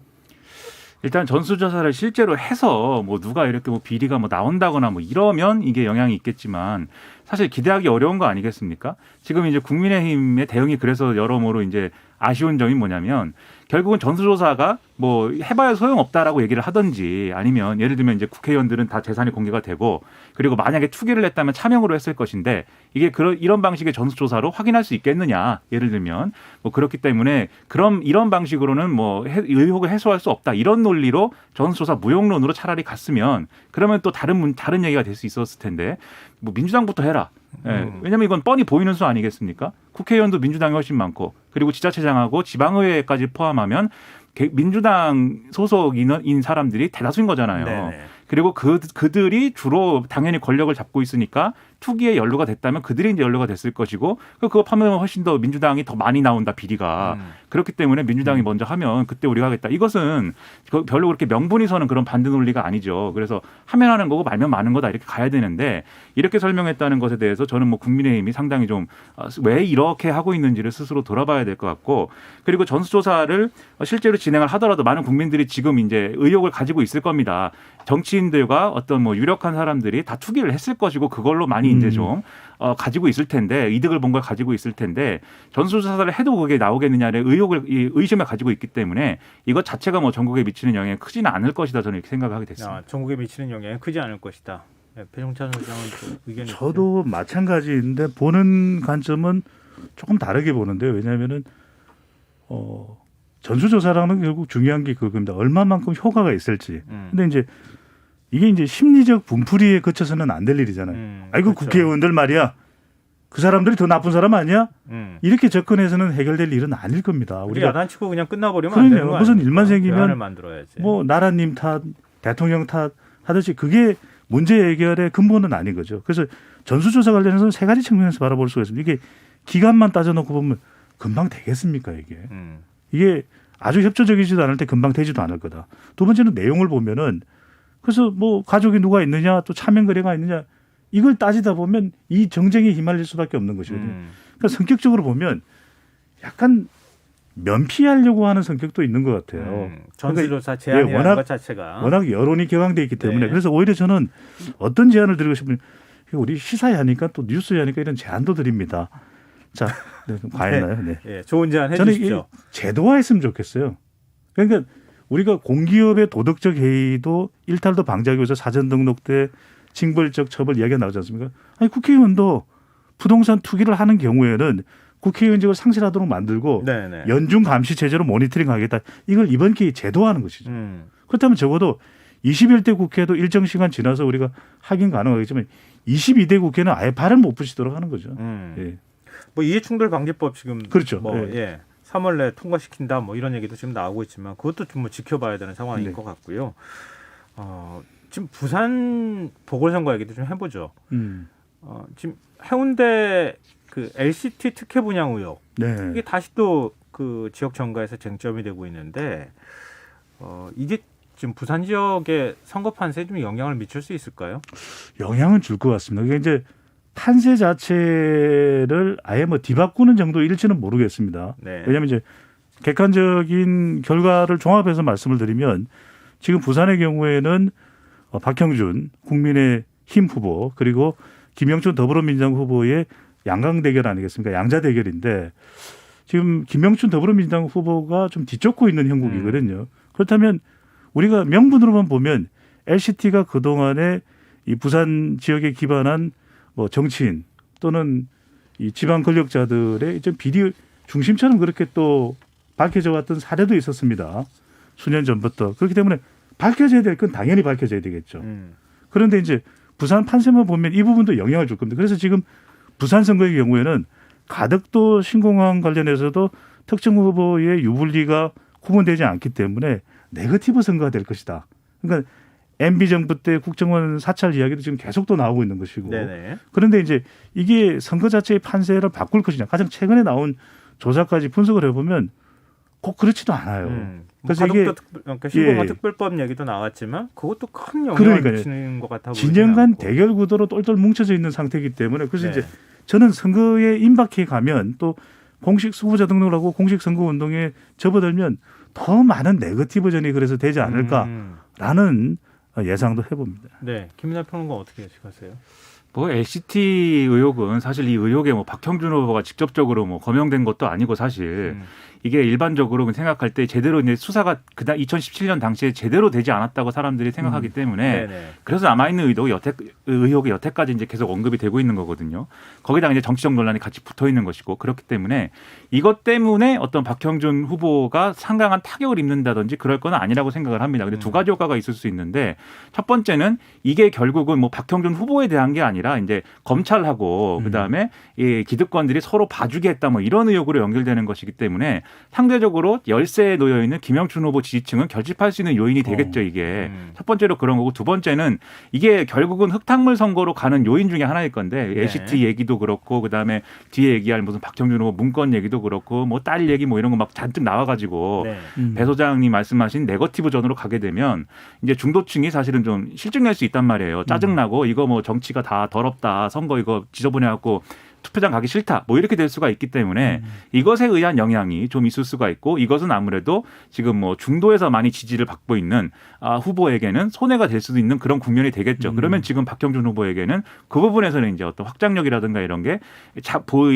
일단 전수조사를 실제로 해서 뭐 누가 이렇게 뭐 비리가 뭐 나온다거나 뭐 이러면 이게 영향이 있겠지만 사실 기대하기 어려운 거 아니겠습니까? 지금 이제 국민의힘의 대응이 그래서 여러모로 이제 아쉬운 점이 뭐냐면 결국은 전수조사가 뭐 해봐야 소용없다라고 얘기를 하든지 아니면 예를 들면 이제 국회의원들은 다 재산이 공개가 되고 그리고 만약에 투기를 했다면 차명으로 했을 것인데 이게 이런 방식의 전수조사로 확인할 수 있겠느냐 예를 들면 뭐 그렇기 때문에 그럼 이런 방식으로는 뭐 의혹을 해소할 수 없다 이런 논리로 전수조사 무용론으로 차라리 갔으면 그러면 또 다른 얘기가 될 수 있었을 텐데 뭐 민주당부터 해라. 예, 왜냐하면 이건 뻔히 보이는 수 아니겠습니까? 국회의원도 민주당이 훨씬 많고 그리고 지자체장하고 지방의회까지 포함하면 민주당 소속인 사람들이 대다수인 거잖아요. 네네. 그리고 그들이 주로 당연히 권력을 잡고 있으니까 투기에 연루가 됐다면 그들이 이제 연루가 됐을 것이고 그거 하면 훨씬 더 민주당이 더 많이 나온다 비리가 그렇기 때문에 민주당이 먼저 하면 그때 우리가 하겠다. 이것은 별로 그렇게 명분이 서는 그런 반대 논리가 아니죠. 그래서 하면 하는 거고 말면 마는 거다 이렇게 가야 되는데 이렇게 설명했다는 것에 대해서 저는 뭐 국민의힘이 상당히 좀 왜 이렇게 하고 있는지를 스스로 돌아봐야 될 것 같고 그리고 전수조사를 실제로 진행을 하더라도 많은 국민들이 지금 이제 의혹을 가지고 있을 겁니다. 정치인들과 어떤 뭐 유력한 사람들이 다 투기를 했을 것이고 그걸로 많이 이제 좀 가지고 있을 텐데 이득을 본 걸 가지고 있을 텐데 전수조사를 해도 그게 나오겠느냐를 의심을 가지고 있기 때문에 이것 자체가 뭐 전국에 미치는 영향이 크지는 않을 것이다 저는 이렇게 생각하게 됐습니다. 전국에 미치는 영향이 크지 않을 것이다. 네, 배종찬 소장은 좀 의견이 저도 마찬가지인데 보는 관점은 조금 다르게 보는데요. 왜냐하면은 전수조사라는 결국 중요한 게 그겁니다. 얼마만큼 효과가 있을지. 근데 이제 이게 이제 심리적 분풀이에 그쳐서는 안 될 일이잖아요. 아이고 그렇죠. 국회의원들 말이야. 그 사람들이 더 나쁜 사람 아니야? 이렇게 접근해서는 해결될 일은 아닐 겁니다. 우리 우리가 야단치고 그냥 끝나버리면 안 되는 거 무슨 아닙니까? 일만 생기면 대안을 만들어야지. 뭐 나라님 탓, 대통령 탓 하듯이 그게 문제 해결의 근본은 아닌 거죠. 그래서 전수조사 관련해서는 세 가지 측면에서 바라볼 수가 있습니다. 이게 기간만 따져놓고 보면 금방 되겠습니까 이게? 이게 아주 협조적이지도 않을 때 금방 되지도 않을 거다. 두 번째는 내용을 보면은 그래서 뭐 가족이 누가 있느냐 또 차명 거래가 있느냐 이걸 따지다 보면 이 정쟁에 휘말릴 수밖에 없는 것이거든요. 그러니까 성격적으로 보면 약간 면피하려고 하는 성격도 있는 것 같아요. 전수조사 그러니까 제안이라는 것 자체가 워낙 여론이 격앙돼 있기 때문에 네. 그래서 오히려 저는 어떤 제안을 드리고 싶으면 우리 시사회 하니까 또 뉴스에 하니까 이런 제안도 드립니다. 자, 네, 좀 과했나요? 네. 예, 좋은 제안 저는 해주십시오. 이 제도화했으면 좋겠어요. 그러니까 우리가 공기업의 도덕적 해이도 일탈도 방지하기 위해서 사전 등록 때 징벌적 처벌 이야기가 나오지 않습니까? 아니 국회의원도 부동산 투기를 하는 경우에는 국회의원직을 상실하도록 만들고 네네. 연중 감시 체제로 모니터링하겠다. 이걸 이번 기회에 제도화하는 것이죠. 그렇다면 적어도 21대 국회도 일정 시간 지나서 우리가 확인 가능하겠지만 22대 국회는 아예 발을 못 붙이도록 하는 거죠. 예. 뭐 이해충돌 방지법 지금 그렇죠. 뭐 예. 예. 3월 내에 통과시킨다 뭐 이런 얘기도 지금 나오고 있지만 그것도 좀 뭐 지켜봐야 되는 상황인 네. 것 같고요. 지금 부산 보궐선거 얘기도 좀 해보죠. 지금 해운대 그 LCT 특혜 분양 의혹 네. 이게 다시 또 그 지역 정가에서 쟁점이 되고 있는데 이게 지금 부산 지역의 선거 판세에 좀 영향을 미칠 수 있을까요? 영향은 줄 것 같습니다. 그게 이제 판세 자체를 아예 뭐 뒤바꾸는 정도일지는 모르겠습니다. 네. 왜냐하면 이제 객관적인 결과를 종합해서 말씀을 드리면 지금 부산의 경우에는 박형준 국민의힘 후보 그리고 김영춘 더불어민주당 후보의 양강 대결 아니겠습니까? 양자 대결인데 지금 김영춘 더불어민주당 후보가 좀 뒤쫓고 있는 형국이거든요. 그렇다면 우리가 명분으로만 보면 LCT가 그동안에 이 부산 지역에 기반한 뭐 정치인 또는 이 지방 권력자들의 좀 비리 중심처럼 그렇게 또 밝혀져 왔던 사례도 있었습니다. 수년 전부터. 그렇기 때문에 밝혀져야 될 건 당연히 밝혀져야 되겠죠. 그런데 이제 부산 판세만 보면 이 부분도 영향을 줄 겁니다. 그래서 지금 부산 선거의 경우에는 가덕도 신공항 관련해서도 특정 후보의 유불리가 구분되지 않기 때문에 네거티브 선거가 될 것이다. 그러니까 MB 정부 때 국정원 사찰 이야기도 지금 계속 또 나오고 있는 것이고. 네네. 그런데 이제 이게 선거 자체의 판세를 바꿀 것이냐. 가장 최근에 나온 조사까지 분석을 해보면 꼭 그렇지도 않아요. 그래서 이게 그러니까 신공항 예. 특별법 얘기도 나왔지만 그것도 큰 영향을 미치는 것 같아 보이지 진영 간 않고. 대결 구도로 똘똘 뭉쳐져 있는 상태이기 때문에 그래서 네. 이제 저는 선거에 임박해 가면 또 공식 후보자 등록을 하고 공식 선거 운동에 접어들면 더 많은 네거티브전이 그래서 되지 않을까라는 예상도 해봅니다. 네, 김민하 평론가 어떻게 예측하세요? 뭐 LCT 의혹은 사실 이 의혹에 뭐 박형준 후보가 직접적으로 뭐 거명된 것도 아니고 사실 이게 일반적으로 생각할 때 제대로 이제 수사가 그다 2017년 당시에 제대로 되지 않았다고 사람들이 생각하기 때문에 네네. 그래서 남아있는 의혹이 여태까지 이제 계속 언급이 되고 있는 거거든요. 거기다가 이제 정치적 논란이 같이 붙어 있는 것이고 그렇기 때문에 이것 때문에 어떤 박형준 후보가 상당한 타격을 입는다든지 그럴 건 아니라고 생각을 합니다. 근데 두 가지 효과가 있을 수 있는데 첫 번째는 이게 결국은 뭐 박형준 후보에 대한 게 아니라 이제 검찰하고 그다음에 이 기득권들이 서로 봐주게 했다 뭐 이런 의혹으로 연결되는 것이기 때문에 상대적으로 열세에 놓여 있는 김영춘 후보 지지층은 결집할 수 있는 요인이 되겠죠, 이게. 첫 번째로 그런 거고 두 번째는 이게 결국은 흙탕물 선거로 가는 요인 중에 하나일 건데 LCT 얘기도 그렇고 그다음에 뒤에 얘기할 무슨 박형준 후보 문건 얘기도 그렇고 뭐 딸 얘기 뭐 이런 거 막 잔뜩 나와가지고 배 소장님 말씀하신 네거티브 전으로 가게 되면 이제 중도층이 사실은 좀 실증낼 수 있단 말이에요. 짜증나고 이거 뭐 정치가 다 더럽다. 선거 이거 지저분해갖고 투표장 가기 싫다. 뭐 이렇게 될 수가 있기 때문에 이것에 의한 영향이 좀 있을 수가 있고 이것은 아무래도 지금 뭐 중도에서 많이 지지를 받고 있는 후보에게는 손해가 될 수도 있는 그런 국면이 되겠죠. 그러면 지금 박형준 후보에게는 그 부분에서는 이제 어떤 확장력이라든가 이런 게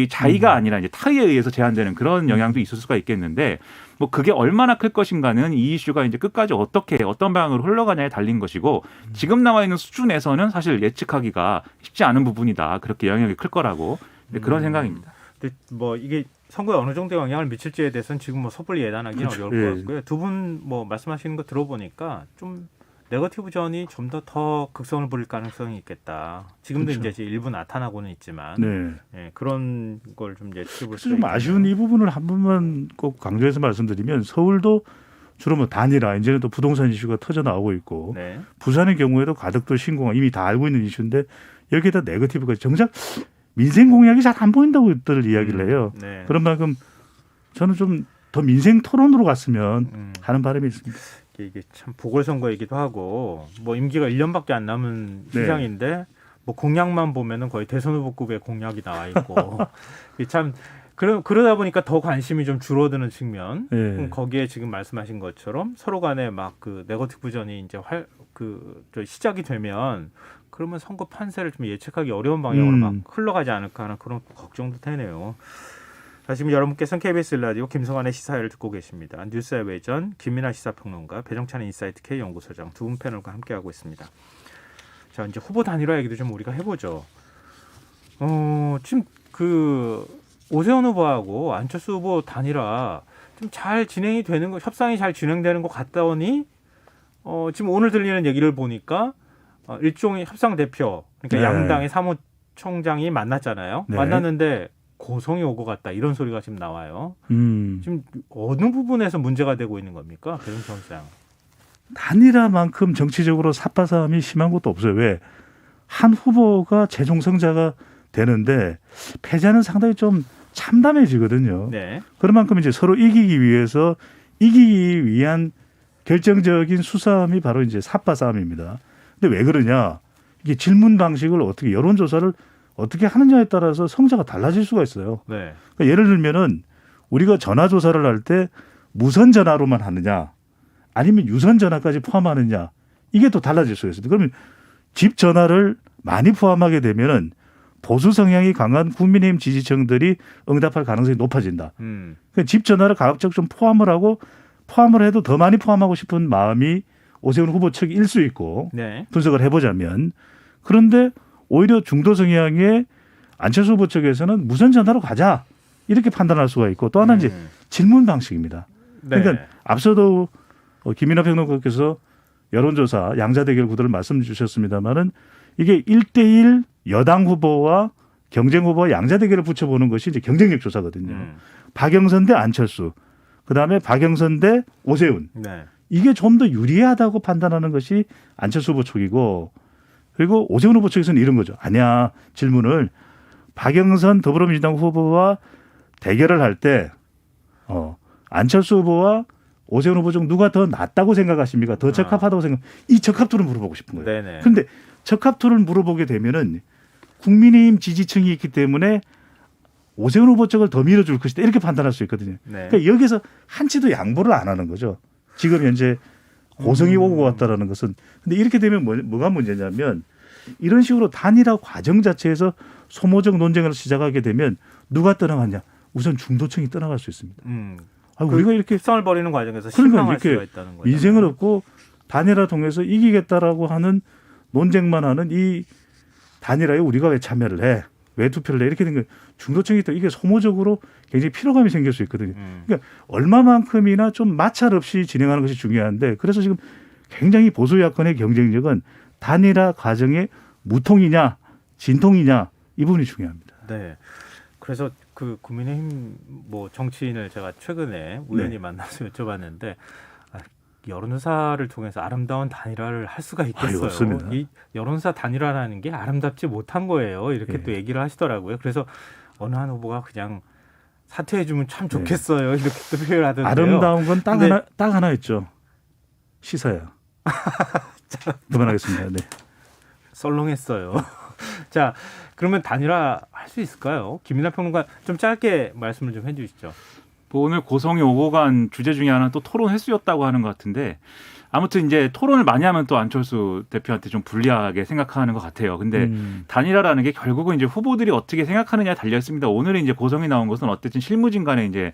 자의가 아니라 이제 타의에 의해서 제한되는 그런 영향도 있을 수가 있겠는데 뭐 그게 얼마나 클 것인가는 이 이슈가 이제 끝까지 어떻게 어떤 방향으로 흘러가냐에 달린 것이고 지금 나와 있는 수준에서는 사실 예측하기가 쉽지 않은 부분이다. 그렇게 영향이 클 거라고 그런 생각입니다. 근데 뭐 이게 선거에 어느 정도 영향을 미칠지에 대해서는 지금 뭐 섣불리 예단하기는 그렇죠. 어려울 것 같고요. 두 분 뭐 말씀하시는 거 들어보니까 좀 네거티브 전이 좀 더 극성을 부릴 가능성이 있겠다. 지금도 그렇죠. 이제 일부 나타나고는 있지만 예, 그런 걸 좀 예측해 볼 수 좀 있겠네요. 아쉬운 이 부분을 한 번만 꼭 강조해서 말씀드리면 서울도 주로 뭐 단일화 이제는 또 부동산 이슈가 터져 나오고 있고 네. 부산의 경우에도 가덕도 신공항 이미 다 알고 있는 이슈인데 여기에다 네거티브가 정작 민생 공약이 잘 안 보인다고들 이야기를 해요. 네. 그런 만큼 저는 좀 더 민생 토론으로 갔으면 하는 바람이 있습니다. 이게 참 보궐선거이기도 하고 뭐 임기가 1년밖에 안 남은 네. 시장인데 뭐 공약만 보면은 거의 대선 후보급의 공약이 나와 있고 이게 참 그러다 보니까 더 관심이 좀 줄어드는 측면. 네. 거기에 지금 말씀하신 것처럼 서로 간에 막 그 네거티브전이 이제 시작이 되면 그러면 선거 판세를 좀 예측하기 어려운 방향으로 막 흘러가지 않을까 하는 그런 걱정도 되네요. 자, 지금 여러분께서는 KBS 라디오 김성환의 시사회를 듣고 계십니다. 뉴스의 외전 김민하 시사평론가 배정찬 인사이트 K 연구소장 두 분 패널과 함께하고 있습니다. 자, 이제 후보 단일화 얘기도 좀 우리가 해보죠. 지금 그 오세훈 후보하고 안철수 후보 단일화 좀 잘 진행이 되는 거, 협상이 잘 진행되는 것 같다니 지금 오늘 들리는 얘기를 보니까 일종의 협상 대표, 그러니까 네. 양당의 사무총장이 만났잖아요. 네. 만났는데 고성이 오고 갔다 이런 소리가 지금 나와요. 지금 어느 부분에서 문제가 되고 있는 겁니까, 배정찬 소장? 단일화만큼 정치적으로 삿바싸움이 심한 것도 없어요. 왜? 한 후보가 최종 승자가 되는데 패자는 상당히 좀 참담해지거든요. 네. 그런 만큼 이제 서로 이기기 위한 결정적인 수싸움이 바로 이제 삿바싸움입니다. 근데 왜 그러냐? 이게 질문 방식을 어떻게 여론조사를 어떻게 하느냐에 따라서 성자가 달라질 수가 있어요. 네. 그러니까 예를 들면은 우리가 전화조사를 할 때 무선 전화로만 하느냐, 아니면 유선 전화까지 포함하느냐, 이게 또 달라질 수가 있어요. 그러면 집 전화를 많이 포함하게 되면은 보수 성향이 강한 국민의힘 지지층들이 응답할 가능성이 높아진다. 그러니까 집 전화를 가급적 좀 포함을 해도 더 많이 포함하고 싶은 마음이 오세훈 후보 측일 수 있고 네. 분석을 해보자면, 그런데 오히려 중도 성향의 안철수 후보 측에서는 무선 전화로 가자 이렇게 판단할 수가 있고, 또 하나 이제 질문 방식입니다. 네. 그러니까 앞서도 김민하 평론가께서 여론조사 양자 대결 구도를 말씀 주셨습니다만은 이게 1대1 여당 후보와 경쟁 후보와 양자 대결을 붙여보는 것이 이제 경쟁력 조사거든요. 박영선 대 안철수, 그다음에 박영선 대 오세훈. 네. 이게 좀 더 유리하다고 판단하는 것이 안철수 후보 측이고, 그리고 오세훈 후보 측에서는 이런 거죠. 아니야, 질문을 박영선 더불어민주당 후보와 대결을 할 때 안철수 후보와 오세훈 후보 중 누가 더 낫다고 생각하십니까? 더 적합하다고 이 적합도를 물어보고 싶은 거예요. 네네. 그런데 적합도를 물어보게 되면은 국민의힘 지지층이 있기 때문에 오세훈 후보 쪽을 더 밀어줄 것이다 이렇게 판단할 수 있거든요. 네. 그러니까 여기서 한치도 양보를 안 하는 거죠. 지금 현재 고성이 오고 갔다라는 것은. 근데 이렇게 되면 뭐가 문제냐면 이런 식으로 단일화 과정 자체에서 소모적 논쟁을 시작하게 되면 누가 떠나갔냐? 우선 중도층이 떠나갈 수 있습니다. 우리가 이렇게 습성을 벌이는 과정에서 그러니까 실망할 이렇게 수가 있다는 거죠. 민생을 얻고 단일화 통해서 이기겠다라고 하는 논쟁만 하는 이 단일화에 우리가 왜 참여를 해? 왜 투표를 해? 이렇게 된 거 중도층이 또 이게 소모적으로 굉장히 피로감이 생길 수 있거든요. 그러니까 얼마만큼이나 좀 마찰 없이 진행하는 것이 중요한데 그래서 지금 굉장히 보수 야권의 경쟁력은 단일화 과정의 무통이냐 진통이냐 이 부분이 중요합니다. 네. 그래서 그 국민의힘 뭐 정치인을 제가 최근에 우연히 만나서 여쭤봤는데 여론조사를 통해서 아름다운 단일화를 할 수가 있겠어요. 없습니다. 이 여론조사 단일화라는 게 아름답지 못한 거예요. 이렇게 네. 또 얘기를 하시더라고요. 그래서 어느 한 후보가 그냥 사퇴해주면 참 좋겠어요. 이렇게 또 표현을 하던데요. 아름다운 건 딱 근데- 하나 있죠. 시사야. 그만하겠습니다. 네. 썰렁했어요. 자, 그러면 단일화 할 수 있을까요? 김민하 평론가 좀 짧게 말씀을 좀 해주시죠. 뭐 오늘 고성이 오고 간 주제 중에 하나는 또 토론 횟수였다고 하는 것 같은데 아무튼 이제 토론을 많이 하면 또 안철수 대표한테 좀 불리하게 생각하는 것 같아요. 근데 단일화라는 게 결국은 이제 후보들이 어떻게 생각하느냐에 달려 있습니다. 오늘은 이제 고성이 나온 것은 어쨌든 실무진 간의 이제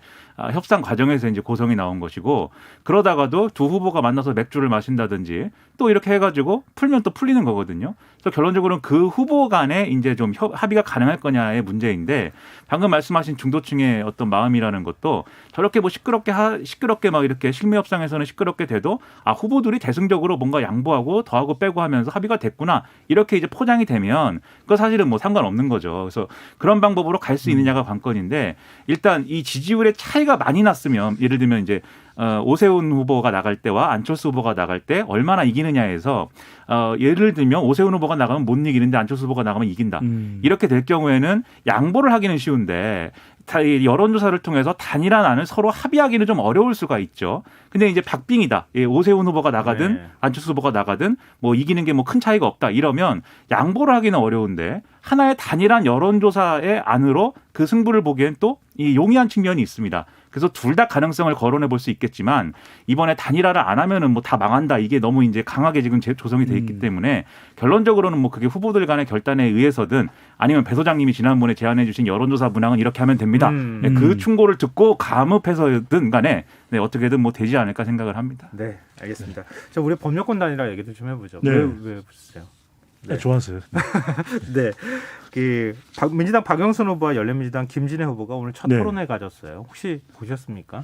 협상 과정에서 이제 고성이 나온 것이고 그러다가도 두 후보가 만나서 맥주를 마신다든지 또 이렇게 해가지고 풀면 또 풀리는 거거든요. 그래서 결론적으로는 그 후보 간에 이제 좀 합의가 가능할 거냐의 문제인데 방금 말씀하신 중도층의 어떤 마음이라는 것도 저렇게 뭐 시끄럽게 막 이렇게 실무 협상에서는 시끄럽게 돼도 후보들이 대승적으로 뭔가 양보하고 더하고 빼고 하면서 합의가 됐구나 이렇게 이제 포장이 되면 그거 사실은 뭐 상관없는 거죠. 그래서 그런 방법으로 갈 수 있느냐가 관건인데 일단 이 지지율의 차이가 많이 났으면 예를 들면 이제 오세훈 후보가 나갈 때와 안철수 후보가 나갈 때 얼마나 이기느냐에서 예를 들면 오세훈 후보가 나가면 못 이기는데 안철수 후보가 나가면 이긴다. 이렇게 될 경우에는 양보를 하기는 쉬운데 여론조사를 통해서 단일화안을 서로 합의하기는 좀 어려울 수가 있죠. 근데 이제 박빙이다. 오세훈 후보가 나가든 네. 안철수 후보가 나가든 뭐 이기는 게 뭐 큰 차이가 없다. 이러면 양보를 하기는 어려운데 하나의 단일한 여론조사의 안으로 그 승부를 보기엔 또 이 용이한 측면이 있습니다. 그래서 둘 다 가능성을 거론해 볼 수 있겠지만 이번에 단일화를 안 하면은 뭐 다 망한다. 이게 너무 이제 강하게 지금 조성이 돼 있기 때문에 결론적으로는 뭐 그게 후보들 간의 결단에 의해서든 아니면 배 소장님이 지난번에 제안해 주신 여론조사 문항은 이렇게 하면 됩니다. 네, 그 충고를 듣고 감읍해서든 간에 네, 어떻게든 뭐 되지 않을까 생각을 합니다. 네, 알겠습니다. 자, 우리 법률권 단일화 얘기도 좀 해보죠. 네. 왜 보세요? 네. 좋았어요. 네, 민주당 박영선 후보와 열린민주당 김진애 후보가 오늘 첫 네. 토론회 가졌어요. 혹시 보셨습니까?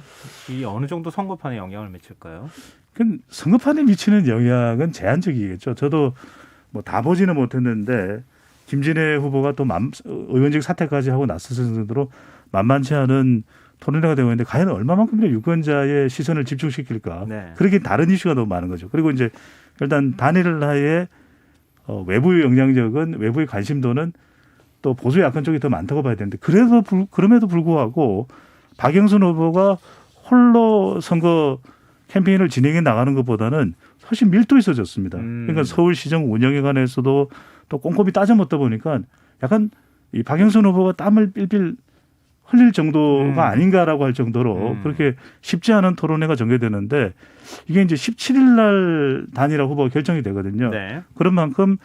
이 어느 정도 선거판에 영향을 미칠까요? 그 선거판에 미치는 영향은 제한적이겠죠. 저도 뭐 다 보지는 못했는데 김진애 후보가 또 의원직 사퇴까지 하고 났을 정도로 만만치 않은 토론회가 되고 있는데 과연 얼마만큼이나 유권자의 시선을 집중시킬까? 네. 그러긴 다른 이슈가 너무 많은 거죠. 그리고 이제 일단 단일화의 외부의 영향력은 외부의 관심도는 또 보수 야권 쪽이 더 많다고 봐야 되는데 그럼에도 불구하고 박영선 후보가 홀로 선거 캠페인을 진행해 나가는 것보다는 훨씬 밀도 있어졌습니다. 그러니까 서울시정 운영에 관해서도 또 꼼꼼히 따져 묻다 보니까 약간 이 박영선 후보가 땀을 삘삘 흘릴 정도가 아닌가라고 할 정도로 그렇게 쉽지 않은 토론회가 전개되는데 이게 이제 17일 날 단일화 후보가 결정이 되거든요. 네. 그런 만큼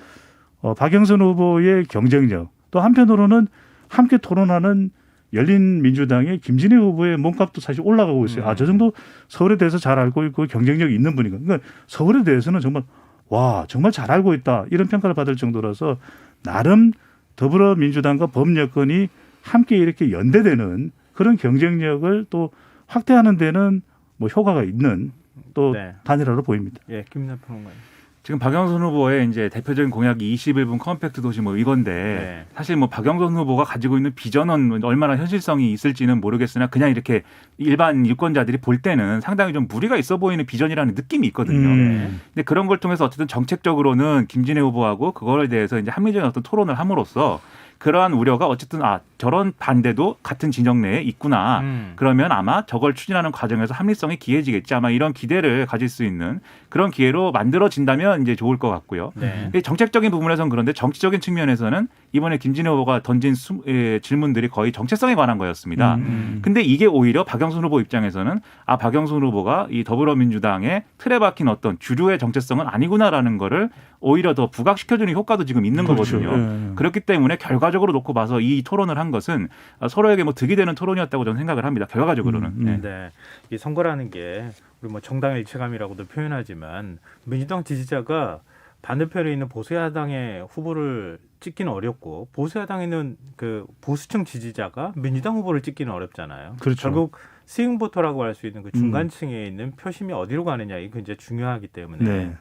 박영선 후보의 경쟁력 또 한편으로는 함께 토론하는 열린민주당의 김진애 후보의 몸값도 사실 올라가고 있어요. 저 정도 서울에 대해서 잘 알고 있고 경쟁력이 있는 분이가. 그러니까 서울에 대해서는 정말 정말 잘 알고 있다 이런 평가를 받을 정도라서 나름 더불어민주당과 범여권이 함께 이렇게 연대되는 그런 경쟁력을 또 확대하는 데는 뭐 효과가 있는 또 네. 단일화로 보입니다. 예, 김민하 평론가님. 지금 박영선 후보의 이제 대표적인 공약이 21분 컴팩트 도시 뭐 이건데 네. 사실 뭐 박영선 후보가 가지고 있는 비전은 얼마나 현실성이 있을지는 모르겠으나 그냥 이렇게 일반 유권자들이 볼 때는 상당히 좀 무리가 있어 보이는 비전이라는 느낌이 있거든요. 근데 그런 걸 통해서 어쨌든 정책적으로는 김진애 후보하고 그거에 대해서 이제 합리적인 어떤 토론을 함으로써 그러한 우려가 어쨌든 저런 반대도 같은 진영 내에 있구나. 그러면 아마 저걸 추진하는 과정에서 합리성이 기해지겠지. 아마 이런 기대를 가질 수 있는 그런 기회로 만들어진다면 이제 좋을 것 같고요. 네. 정책적인 부분에서는 그런데 정치적인 측면에서는 이번에 김진애 후보가 던진 질문들이 거의 정체성에 관한 거였습니다. 근데 이게 오히려 박영순 후보 입장에서는 박영순 후보가 이 더불어민주당의 틀에 박힌 어떤 주류의 정체성은 아니구나라는 거를 오히려 더 부각시켜주는 효과도 지금 있는 그렇죠. 거거든요. 그렇기 때문에 결과적으로 놓고 봐서 이 토론을 한 것은 서로에게 뭐 득이 되는 토론이었다고 저는 생각을 합니다. 결과적으로는. 네. 네. 이 선거라는 게 우리 뭐 정당의 일체감이라고도 표현하지만 민주당 지지자가 반대편에 있는 보수야당의 후보를 찍기는 어렵고 보수야당에 있는 그 보수층 지지자가 민주당 후보를 찍기는 어렵잖아요. 그렇죠. 결국 스윙보터라고 할 수 있는 그 중간층에 있는 표심이 어디로 가느냐 이게 굉장히 중요하기 때문에 네.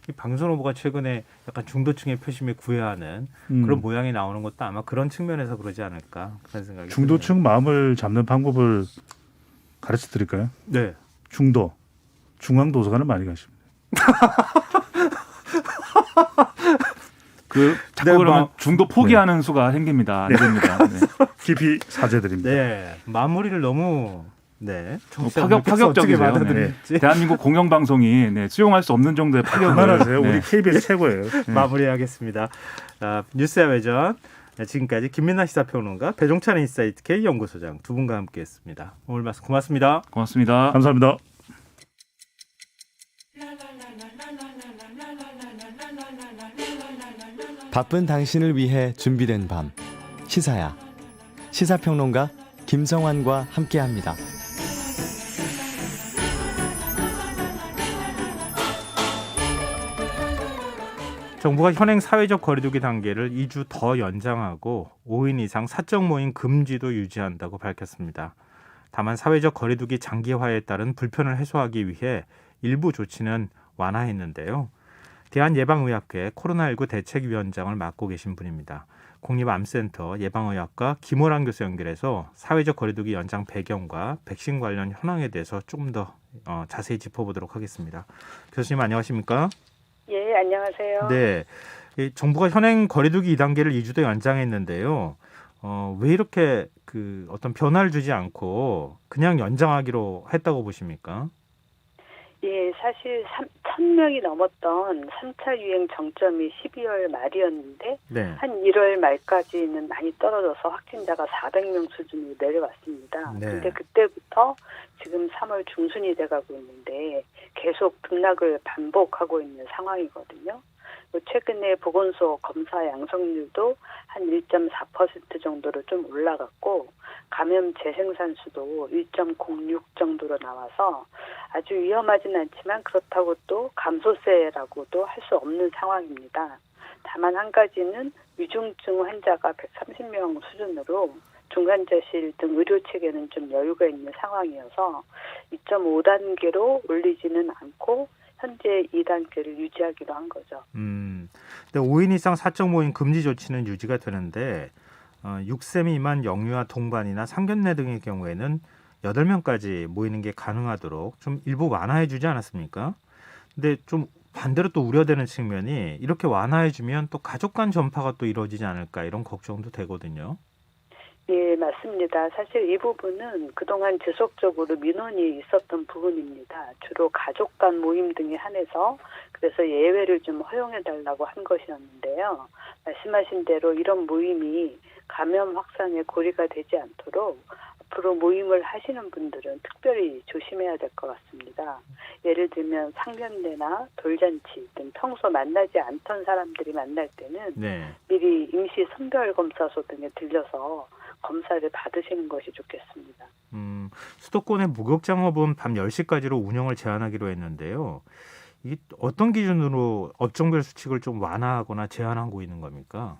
이 방선 후보가 최근에 약간 중도층의 표심에 구애하는 그런 모양이 나오는 것도 아마 그런 측면에서 그러지 않을까 그런 생각이 중도층 드네요. 마음을 잡는 방법을 가르쳐 드릴까요? 네. 중앙도서관을 많이 가십니다. 자꾸 네, 그러면 중도 포기하는 수가 생깁니다. 안 됩니다. 네. 깊이 사죄드립니다. 네. 마무리를 너무 파격적이세요. 어떻게 받아들일지 대한민국 공영방송이 수용할 수 없는 정도의 파격을. 그만하세요. 우리 KBS 최고예요. 마무리하겠습니다. 뉴스야 외전 지금까지 김민나 시사평론가 배종찬 인사이트 K 연구소장 두 분과 함께했습니다. 오늘 말씀 고맙습니다. 고맙습니다. 감사합니다. 바쁜 당신을 위해 준비된 밤 시사야 시사평론가 김성환과 함께합니다. 정부가 현행 사회적 거리두기 단계를 2주 더 연장하고 5인 이상 사적 모임 금지도 유지한다고 밝혔습니다. 다만 사회적 거리두기 장기화에 따른 불편을 해소하기 위해 일부 조치는 완화했는데요. 대한예방의학회 코로나19 대책위원장을 맡고 계신 분입니다. 국립암센터 예방의학과 김호란 교수 연결해서 사회적 거리두기 연장 배경과 백신 관련 현황에 대해서 조금 더 자세히 짚어보도록 하겠습니다. 교수님 안녕하십니까? 예, 안녕하세요. 네, 정부가 현행 거리두기 2단계를 2주 더 연장했는데요. 왜 이렇게 그 어떤 변화를 주지 않고 그냥 연장하기로 했다고 보십니까? 예, 사실 1,000명이 넘었던 3차 유행 정점이 12월 말이었는데 네. 한 1월 말까지는 많이 떨어져서 확진자가 400명 수준으로 내려왔습니다. 네. 근데 그때부터 지금 3월 중순이 돼가고 있는데 계속 등락을 반복하고 있는 상황이거든요. 최근에 보건소 검사 양성률도 한 1.4% 정도로 좀 올라갔고 감염 재생산수도 1.06 정도로 나와서 아주 위험하진 않지만 그렇다고 또 감소세라고도 할 수 없는 상황입니다. 다만 한 가지는 위중증 환자가 130명 수준으로 중환자실 등 의료체계는 좀 여유가 있는 상황이어서 2.5단계로 올리지는 않고 현재 2단계를 유지하기로 한 거죠. 근데 5인 이상 사적 모임 금지 조치는 유지가 되는데 6세 미만 영유아 동반이나 상견례 등의 경우에는 8명까지 모이는 게 가능하도록 좀 일부 완화해 주지 않았습니까? 근데 좀 반대로 또 우려되는 측면이 이렇게 완화해 주면 또 가족 간 전파가 또 이루어지지 않을까 이런 걱정도 되거든요. 예, 맞습니다. 사실 이 부분은 그동안 지속적으로 민원이 있었던 부분입니다. 주로 가족 간 모임 등에 한해서 그래서 예외를 좀 허용해달라고 한 것이었는데요. 말씀하신 대로 이런 모임이 감염 확산의 고리가 되지 않도록 앞으로 모임을 하시는 분들은 특별히 조심해야 될 것 같습니다. 예를 들면 상견례나 돌잔치 등 평소 만나지 않던 사람들이 만날 때는 네. 미리 임시 선별검사소 등에 들려서 검사를 받으시는 것이 좋겠습니다. 수도권의 목욕장업은 밤 10시까지로 운영을 제한하기로 했는데요. 이게 어떤 기준으로 업종별 수칙을 좀 완화하거나 제한하고 있는 겁니까?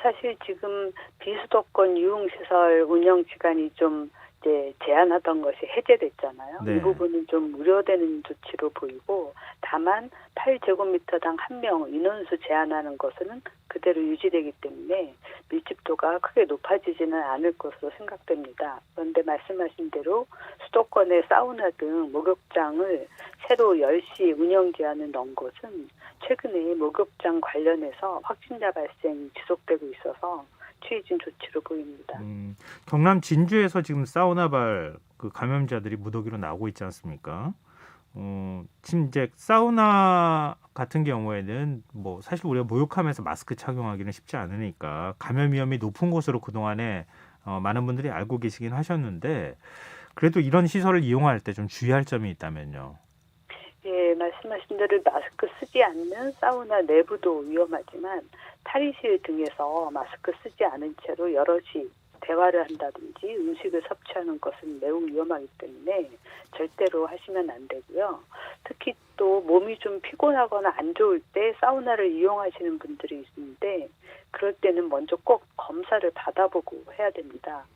사실 지금 비수도권 유흥시설 운영 시간이 좀 이제 제한하던 것이 해제됐잖아요. 네. 이 부분은 좀 우려되는 조치로 보이고 다만 8제곱미터당 1명 인원수 제한하는 것은 그대로 유지되기 때문에 밀집도가 크게 높아지지는 않을 것으로 생각됩니다. 그런데 말씀하신 대로 수도권의 사우나 등 목욕장을 새로 10시 운영 제한을 넣은 것은 최근에 목욕장 관련해서 확진자 발생이 지속되고 있어서 취해진 조치로 보입니다. 경남 진주에서 지금 사우나발 그 감염자들이 무더기로 나오고 있지 않습니까? 지금 이제 사우나 같은 경우에는 뭐 사실 우리가 목욕하면서 마스크 착용하기는 쉽지 않으니까 감염 위험이 높은 곳으로 그동안에 많은 분들이 알고 계시긴 하셨는데 그래도 이런 시설을 이용할 때 좀 주의할 점이 있다면요. 예, 말씀하신 대로 마스크 쓰지 않는 사우나 내부도 위험하지만 탈의실 등에서 마스크 쓰지 않은 채로 여럿이 대화를 한다든지 음식을 섭취하는 것은 매우 위험하기 때문에 절대로 하시면 안 되고요. 특히 또 몸이 좀 피곤하거나 안 좋을 때 사우나를 이용하시는 분들이 있는데 그럴 때는 먼저 꼭 검사를 받아보고 해야 됩니다.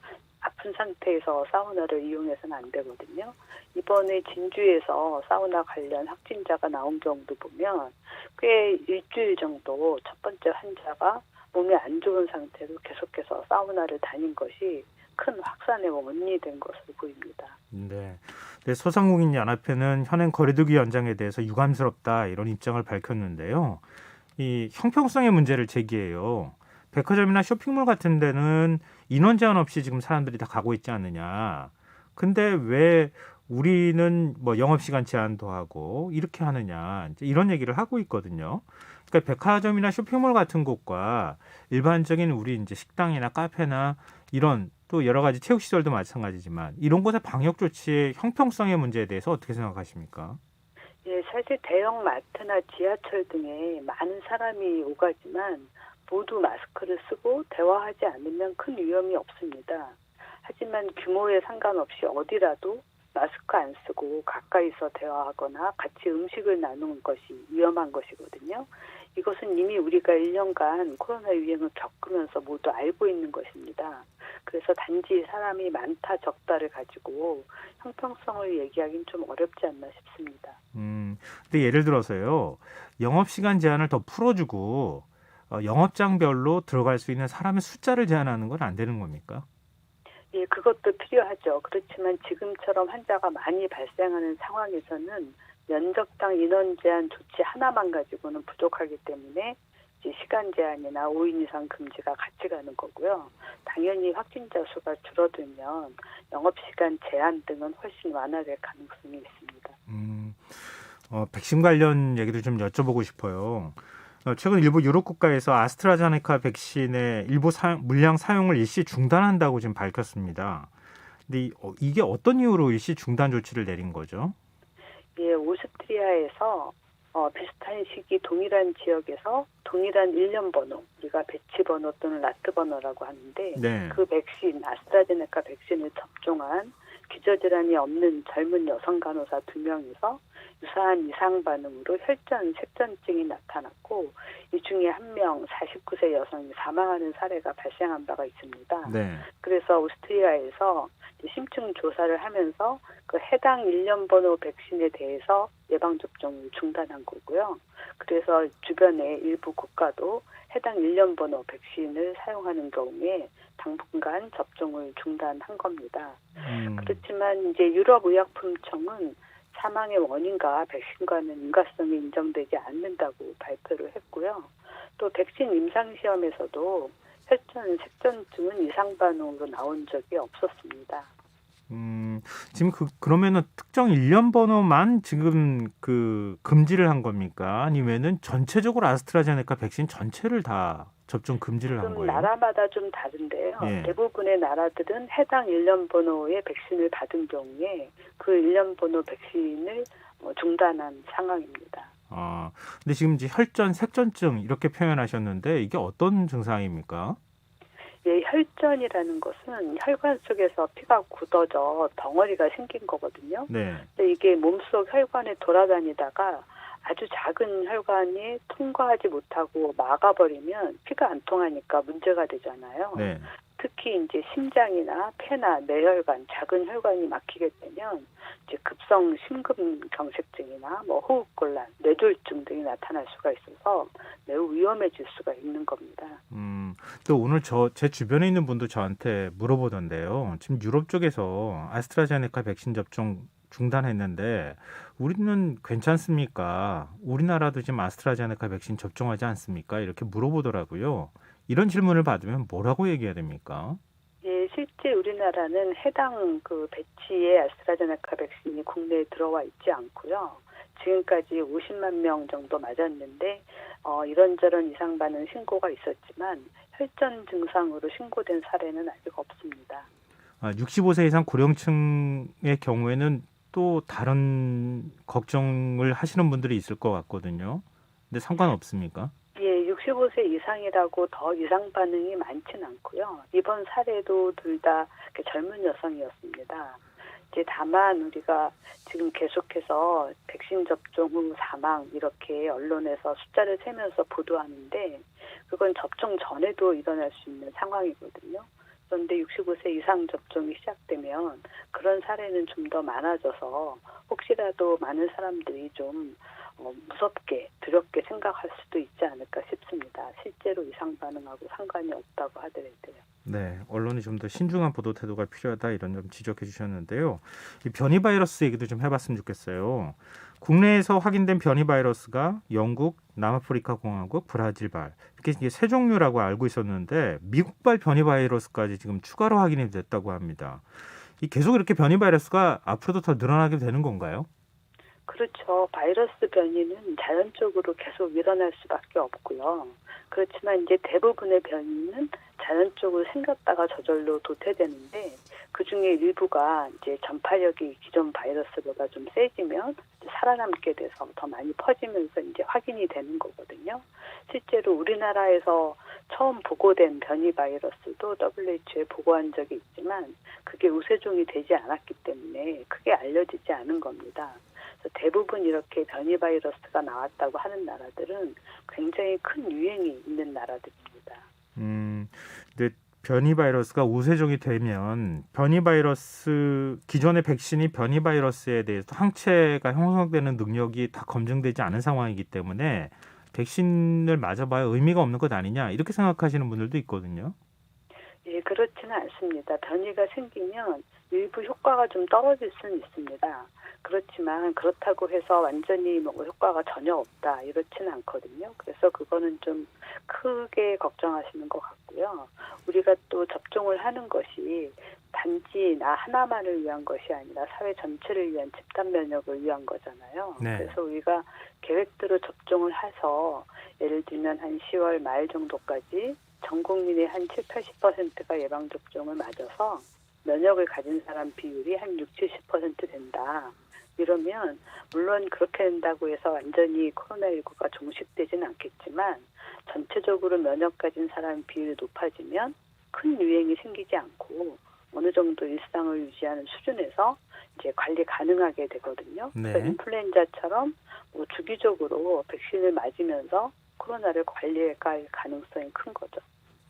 아픈 상태에서 사우나를 이용해서는 안 되거든요. 이번에 진주에서 사우나 관련 확진자가 나온 경우도 보면 꽤 일주일 정도 첫 번째 환자가 몸이 안 좋은 상태로 계속해서 사우나를 다닌 것이 큰 확산의 원인이 된 것으로 보입니다. 네. 소상공인연합회는 현행 거리두기 연장에 대해서 유감스럽다 이런 입장을 밝혔는데요. 이 형평성의 문제를 제기해요. 백화점이나 쇼핑몰 같은 데는 인원 제한 없이 지금 사람들이 다 가고 있지 않느냐. 근데 왜 우리는 뭐 영업시간 제한도 하고 이렇게 하느냐. 이제 이런 얘기를 하고 있거든요. 그러니까 백화점이나 쇼핑몰 같은 곳과 일반적인 우리 이제 식당이나 카페나 이런 또 여러 가지 체육시설도 마찬가지지만 이런 곳의 방역 조치의 형평성의 문제에 대해서 어떻게 생각하십니까? 예, 사실 대형 마트나 지하철 등에 많은 사람이 오가지만 모두 마스크를 쓰고 대화하지 않으면 큰 위험이 없습니다. 하지만 규모에 상관없이 어디라도 마스크 안 쓰고 가까이서 대화하거나 같이 음식을 나누는 것이 위험한 것이거든요. 이것은 이미 우리가 1년간 코로나 유행을 겪으면서 모두 알고 있는 것입니다. 그래서 단지 사람이 많다 적다를 가지고 형평성을 얘기하기는 좀 어렵지 않나 싶습니다. 근데 예를 들어서요. 영업시간 제한을 더 풀어주고 영업장별로 들어갈 수 있는 사람의 숫자를 제한하는 건 안 되는 겁니까? 예, 그것도 필요하죠. 그렇지만 지금처럼 환자가 많이 발생하는 상황에서는 면적당 인원 제한 조치 하나만 가지고는 부족하기 때문에 이제 시간 제한이나 5인 이상 금지가 같이 가는 거고요. 당연히 확진자 수가 줄어들면 영업시간 제한 등은 훨씬 완화될 가능성이 있습니다. 백신 관련 얘기도 좀 여쭤보고 싶어요. 최근 일부 유럽 국가에서 아스트라제네카 백신의 일부 물량 사용을 일시 중단한다고 지금 밝혔습니다. 근데 이게 어떤 이유로 일시 중단 조치를 내린 거죠? 예, 오스트리아에서 비슷한 시기 동일한 지역에서 동일한 일련 번호, 우리가 배치 번호 또는 라트 번호라고 하는데 네. 그 백신, 아스트라제네카 백신을 접종한 기저질환이 없는 젊은 여성 간호사 2명이서 유사한 이상 반응으로 혈전, 색전증이 나타났고 이 중에 한 명 49세 여성이 사망하는 사례가 발생한 바가 있습니다. 네. 그래서 오스트리아에서 심층 조사를 하면서 그 해당 일련 번호 백신에 대해서 예방접종을 중단한 거고요. 그래서 주변의 일부 국가도 해당 일련 번호 백신을 사용하는 경우에 당분간 접종을 중단한 겁니다. 그렇지만 이제 유럽의약품청은 사망의 원인과 백신과는 인과성이 인정되지 않는다고 발표를 했고요. 또 백신 임상시험에서도 혈전, 색전증은 이상 반응으로 나온 적이 없었습니다. 지금 그러면은 특정 일련 번호만 지금 금지를 한 겁니까? 아니면은 전체적으로 아스트라제네카 백신 전체를 다 접종 금지를 한 거예요? 나라마다 좀 다른데요. 예. 대부분의 나라들은 해당 일련 번호의 백신을 받은 경우에 그 일련 번호 백신을 중단한 상황입니다. 근데 지금 이제 혈전, 색전증 이렇게 표현하셨는데 이게 어떤 증상입니까? 예, 혈전이라는 것은 혈관 속에서 피가 굳어져 덩어리가 생긴 거거든요. 네. 근데 이게 몸속 혈관에 돌아다니다가 아주 작은 혈관이 통과하지 못하고 막아버리면 피가 안 통하니까 문제가 되잖아요. 네. 특히 이제 심장이나 폐나 뇌혈관, 작은 혈관이 막히게 되면 이제 급성 심근경색증이나 호흡곤란, 뇌졸중 등이 나타날 수가 있어서 매우 위험해질 수가 있는 겁니다. 또 오늘 제 주변에 있는 분도 저한테 물어보던데요. 지금 유럽 쪽에서 아스트라제네카 백신 접종 중단했는데 우리는 괜찮습니까? 우리나라도 지금 아스트라제네카 백신 접종하지 않습니까? 이렇게 물어보더라고요. 이런 질문을 받으면 뭐라고 얘기해야 됩니까? 예, 실제 우리나라는 해당 배치의 아스트라제네카 백신이 국내에 들어와 있지 않고요. 지금까지 50만 명 정도 맞았는데 이런저런 이상 반응 신고가 있었지만 혈전 증상으로 신고된 사례는 아직 없습니다. 65세 이상 고령층의 경우에는 또 다른 걱정을 하시는 분들이 있을 것 같거든요. 근데 상관없습니까? 예, 65세 이상이라고 더 이상 반응이 많진 않고요. 이번 사례도 둘 다 젊은 여성이었습니다. 이제 다만 우리가 지금 계속해서 백신 접종 후 사망 이렇게 언론에서 숫자를 세면서 보도하는데 그건 접종 전에도 일어날 수 있는 상황이거든요. 그런데 65세 이상 접종이 시작되면 그런 사례는 좀 더 많아져서 혹시라도 많은 사람들이 좀 무섭게 두렵게 생각할 수도 있지 않을까 싶습니다. 실제로 이상 반응하고 상관이 없다고 하더라도요. 네, 언론이 좀 더 신중한 보도 태도가 필요하다 이런 점 지적해 주셨는데요. 이 변이 바이러스 얘기도 좀 해봤으면 좋겠어요. 국내에서 확인된 변이 바이러스가 영국, 남아프리카 공화국, 브라질발 이렇게 이제 세 종류라고 알고 있었는데 미국발 변이 바이러스까지 지금 추가로 확인이 됐다고 합니다. 이 계속 이렇게 변이 바이러스가 앞으로도 더 늘어나게 되는 건가요? 그렇죠. 바이러스 변이는 자연적으로 계속 일어날 수밖에 없고요. 그렇지만 이제 대부분의 변이는 자연적으로 생겼다가 저절로 도태되는데 그중에 일부가 이제 전파력이 기존 바이러스보다 좀 세지면 이제 살아남게 돼서 더 많이 퍼지면서 이제 확인이 되는 거거든요. 실제로 우리나라에서 처음 보고된 변이 바이러스도 WHO에 보고한 적이 있지만 그게 우세종이 되지 않았기 때문에 크게 알려지지 않은 겁니다. 그래서 대부분 이렇게 변이 바이러스가 나왔다고 하는 나라들은 굉장히 큰 유행이 있는 나라들입니다. 근데 변이 바이러스가 우세종이 되면 변이 바이러스 기존의 백신이 변이 바이러스에 대해서 항체가 형성되는 능력이 다 검증되지 않은 상황이기 때문에 백신을 맞아봐야 의미가 없는 것 아니냐 이렇게 생각하시는 분들도 있거든요. 예, 그렇지는 않습니다. 변이가 생기면 일부 효과가 좀 떨어질 수는 있습니다. 그렇지만 그렇다고 해서 완전히 뭐 효과가 전혀 없다 이렇지는 않거든요. 그래서 그거는 좀 크게 걱정하시는 것 같고요. 우리가 또 접종을 하는 것이 단지 나 하나만을 위한 것이 아니라 사회 전체를 위한 집단 면역을 위한 거잖아요. 네. 그래서 우리가 계획대로 접종을 해서 예를 들면 한 10월 말 정도까지 전 국민의 한 70-80%가 예방접종을 맞아서 면역을 가진 사람 비율이 한 60-70% 된다. 이러면 물론 그렇게 된다고 해서 완전히 코로나19가 종식되지는 않겠지만 전체적으로 면역 가진 사람 비율이 높아지면 큰 유행이 생기지 않고 어느 정도 일상을 유지하는 수준에서 이제 관리 가능하게 되거든요. 네. 그래서 인플루엔자처럼 뭐 주기적으로 백신을 맞으면서 코로나를 관리할 가능성이 큰 거죠.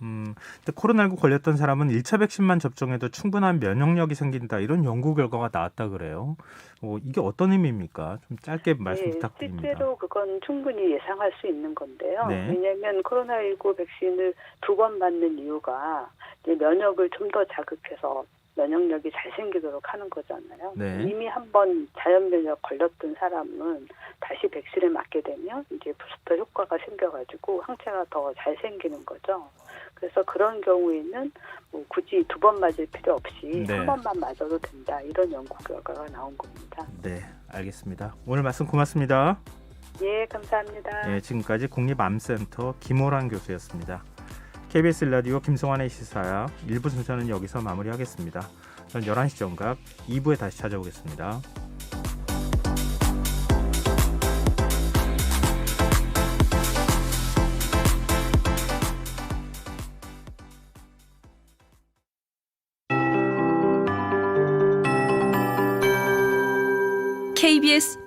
근데 코로나19 걸렸던 사람은 1차 백신만 접종해도 충분한 면역력이 생긴다 이런 연구 결과가 나왔다 그래요. 이게 어떤 의미입니까? 좀 짧게 말씀 부탁드립니다. 실제로 그건 충분히 예상할 수 있는 건데요. 네. 왜냐하면 코로나19 백신을 2번 맞는 이유가 이제 면역을 좀 더 자극해서 면역력이 잘 생기도록 하는 거잖아요. 네. 이미 한번 자연 면역 걸렸던 사람은 다시 백신을 맞게 되면 이제 부스터 효과가 생겨가지고 항체가 더 잘 생기는 거죠. 그래서 그런 경우에는 뭐 굳이 2번 맞을 필요 없이 네. 한 번만 맞아도 된다 이런 연구 결과가 나온 겁니다. 네, 알겠습니다. 오늘 말씀 고맙습니다. 예, 감사합니다. 네, 지금까지 국립암센터 김호란 교수였습니다. KBS 라디오 김성환의 시사야 1부 순서는 여기서 마무리하겠습니다. 저는 11시 정각 2부에 다시 찾아오겠습니다. KBS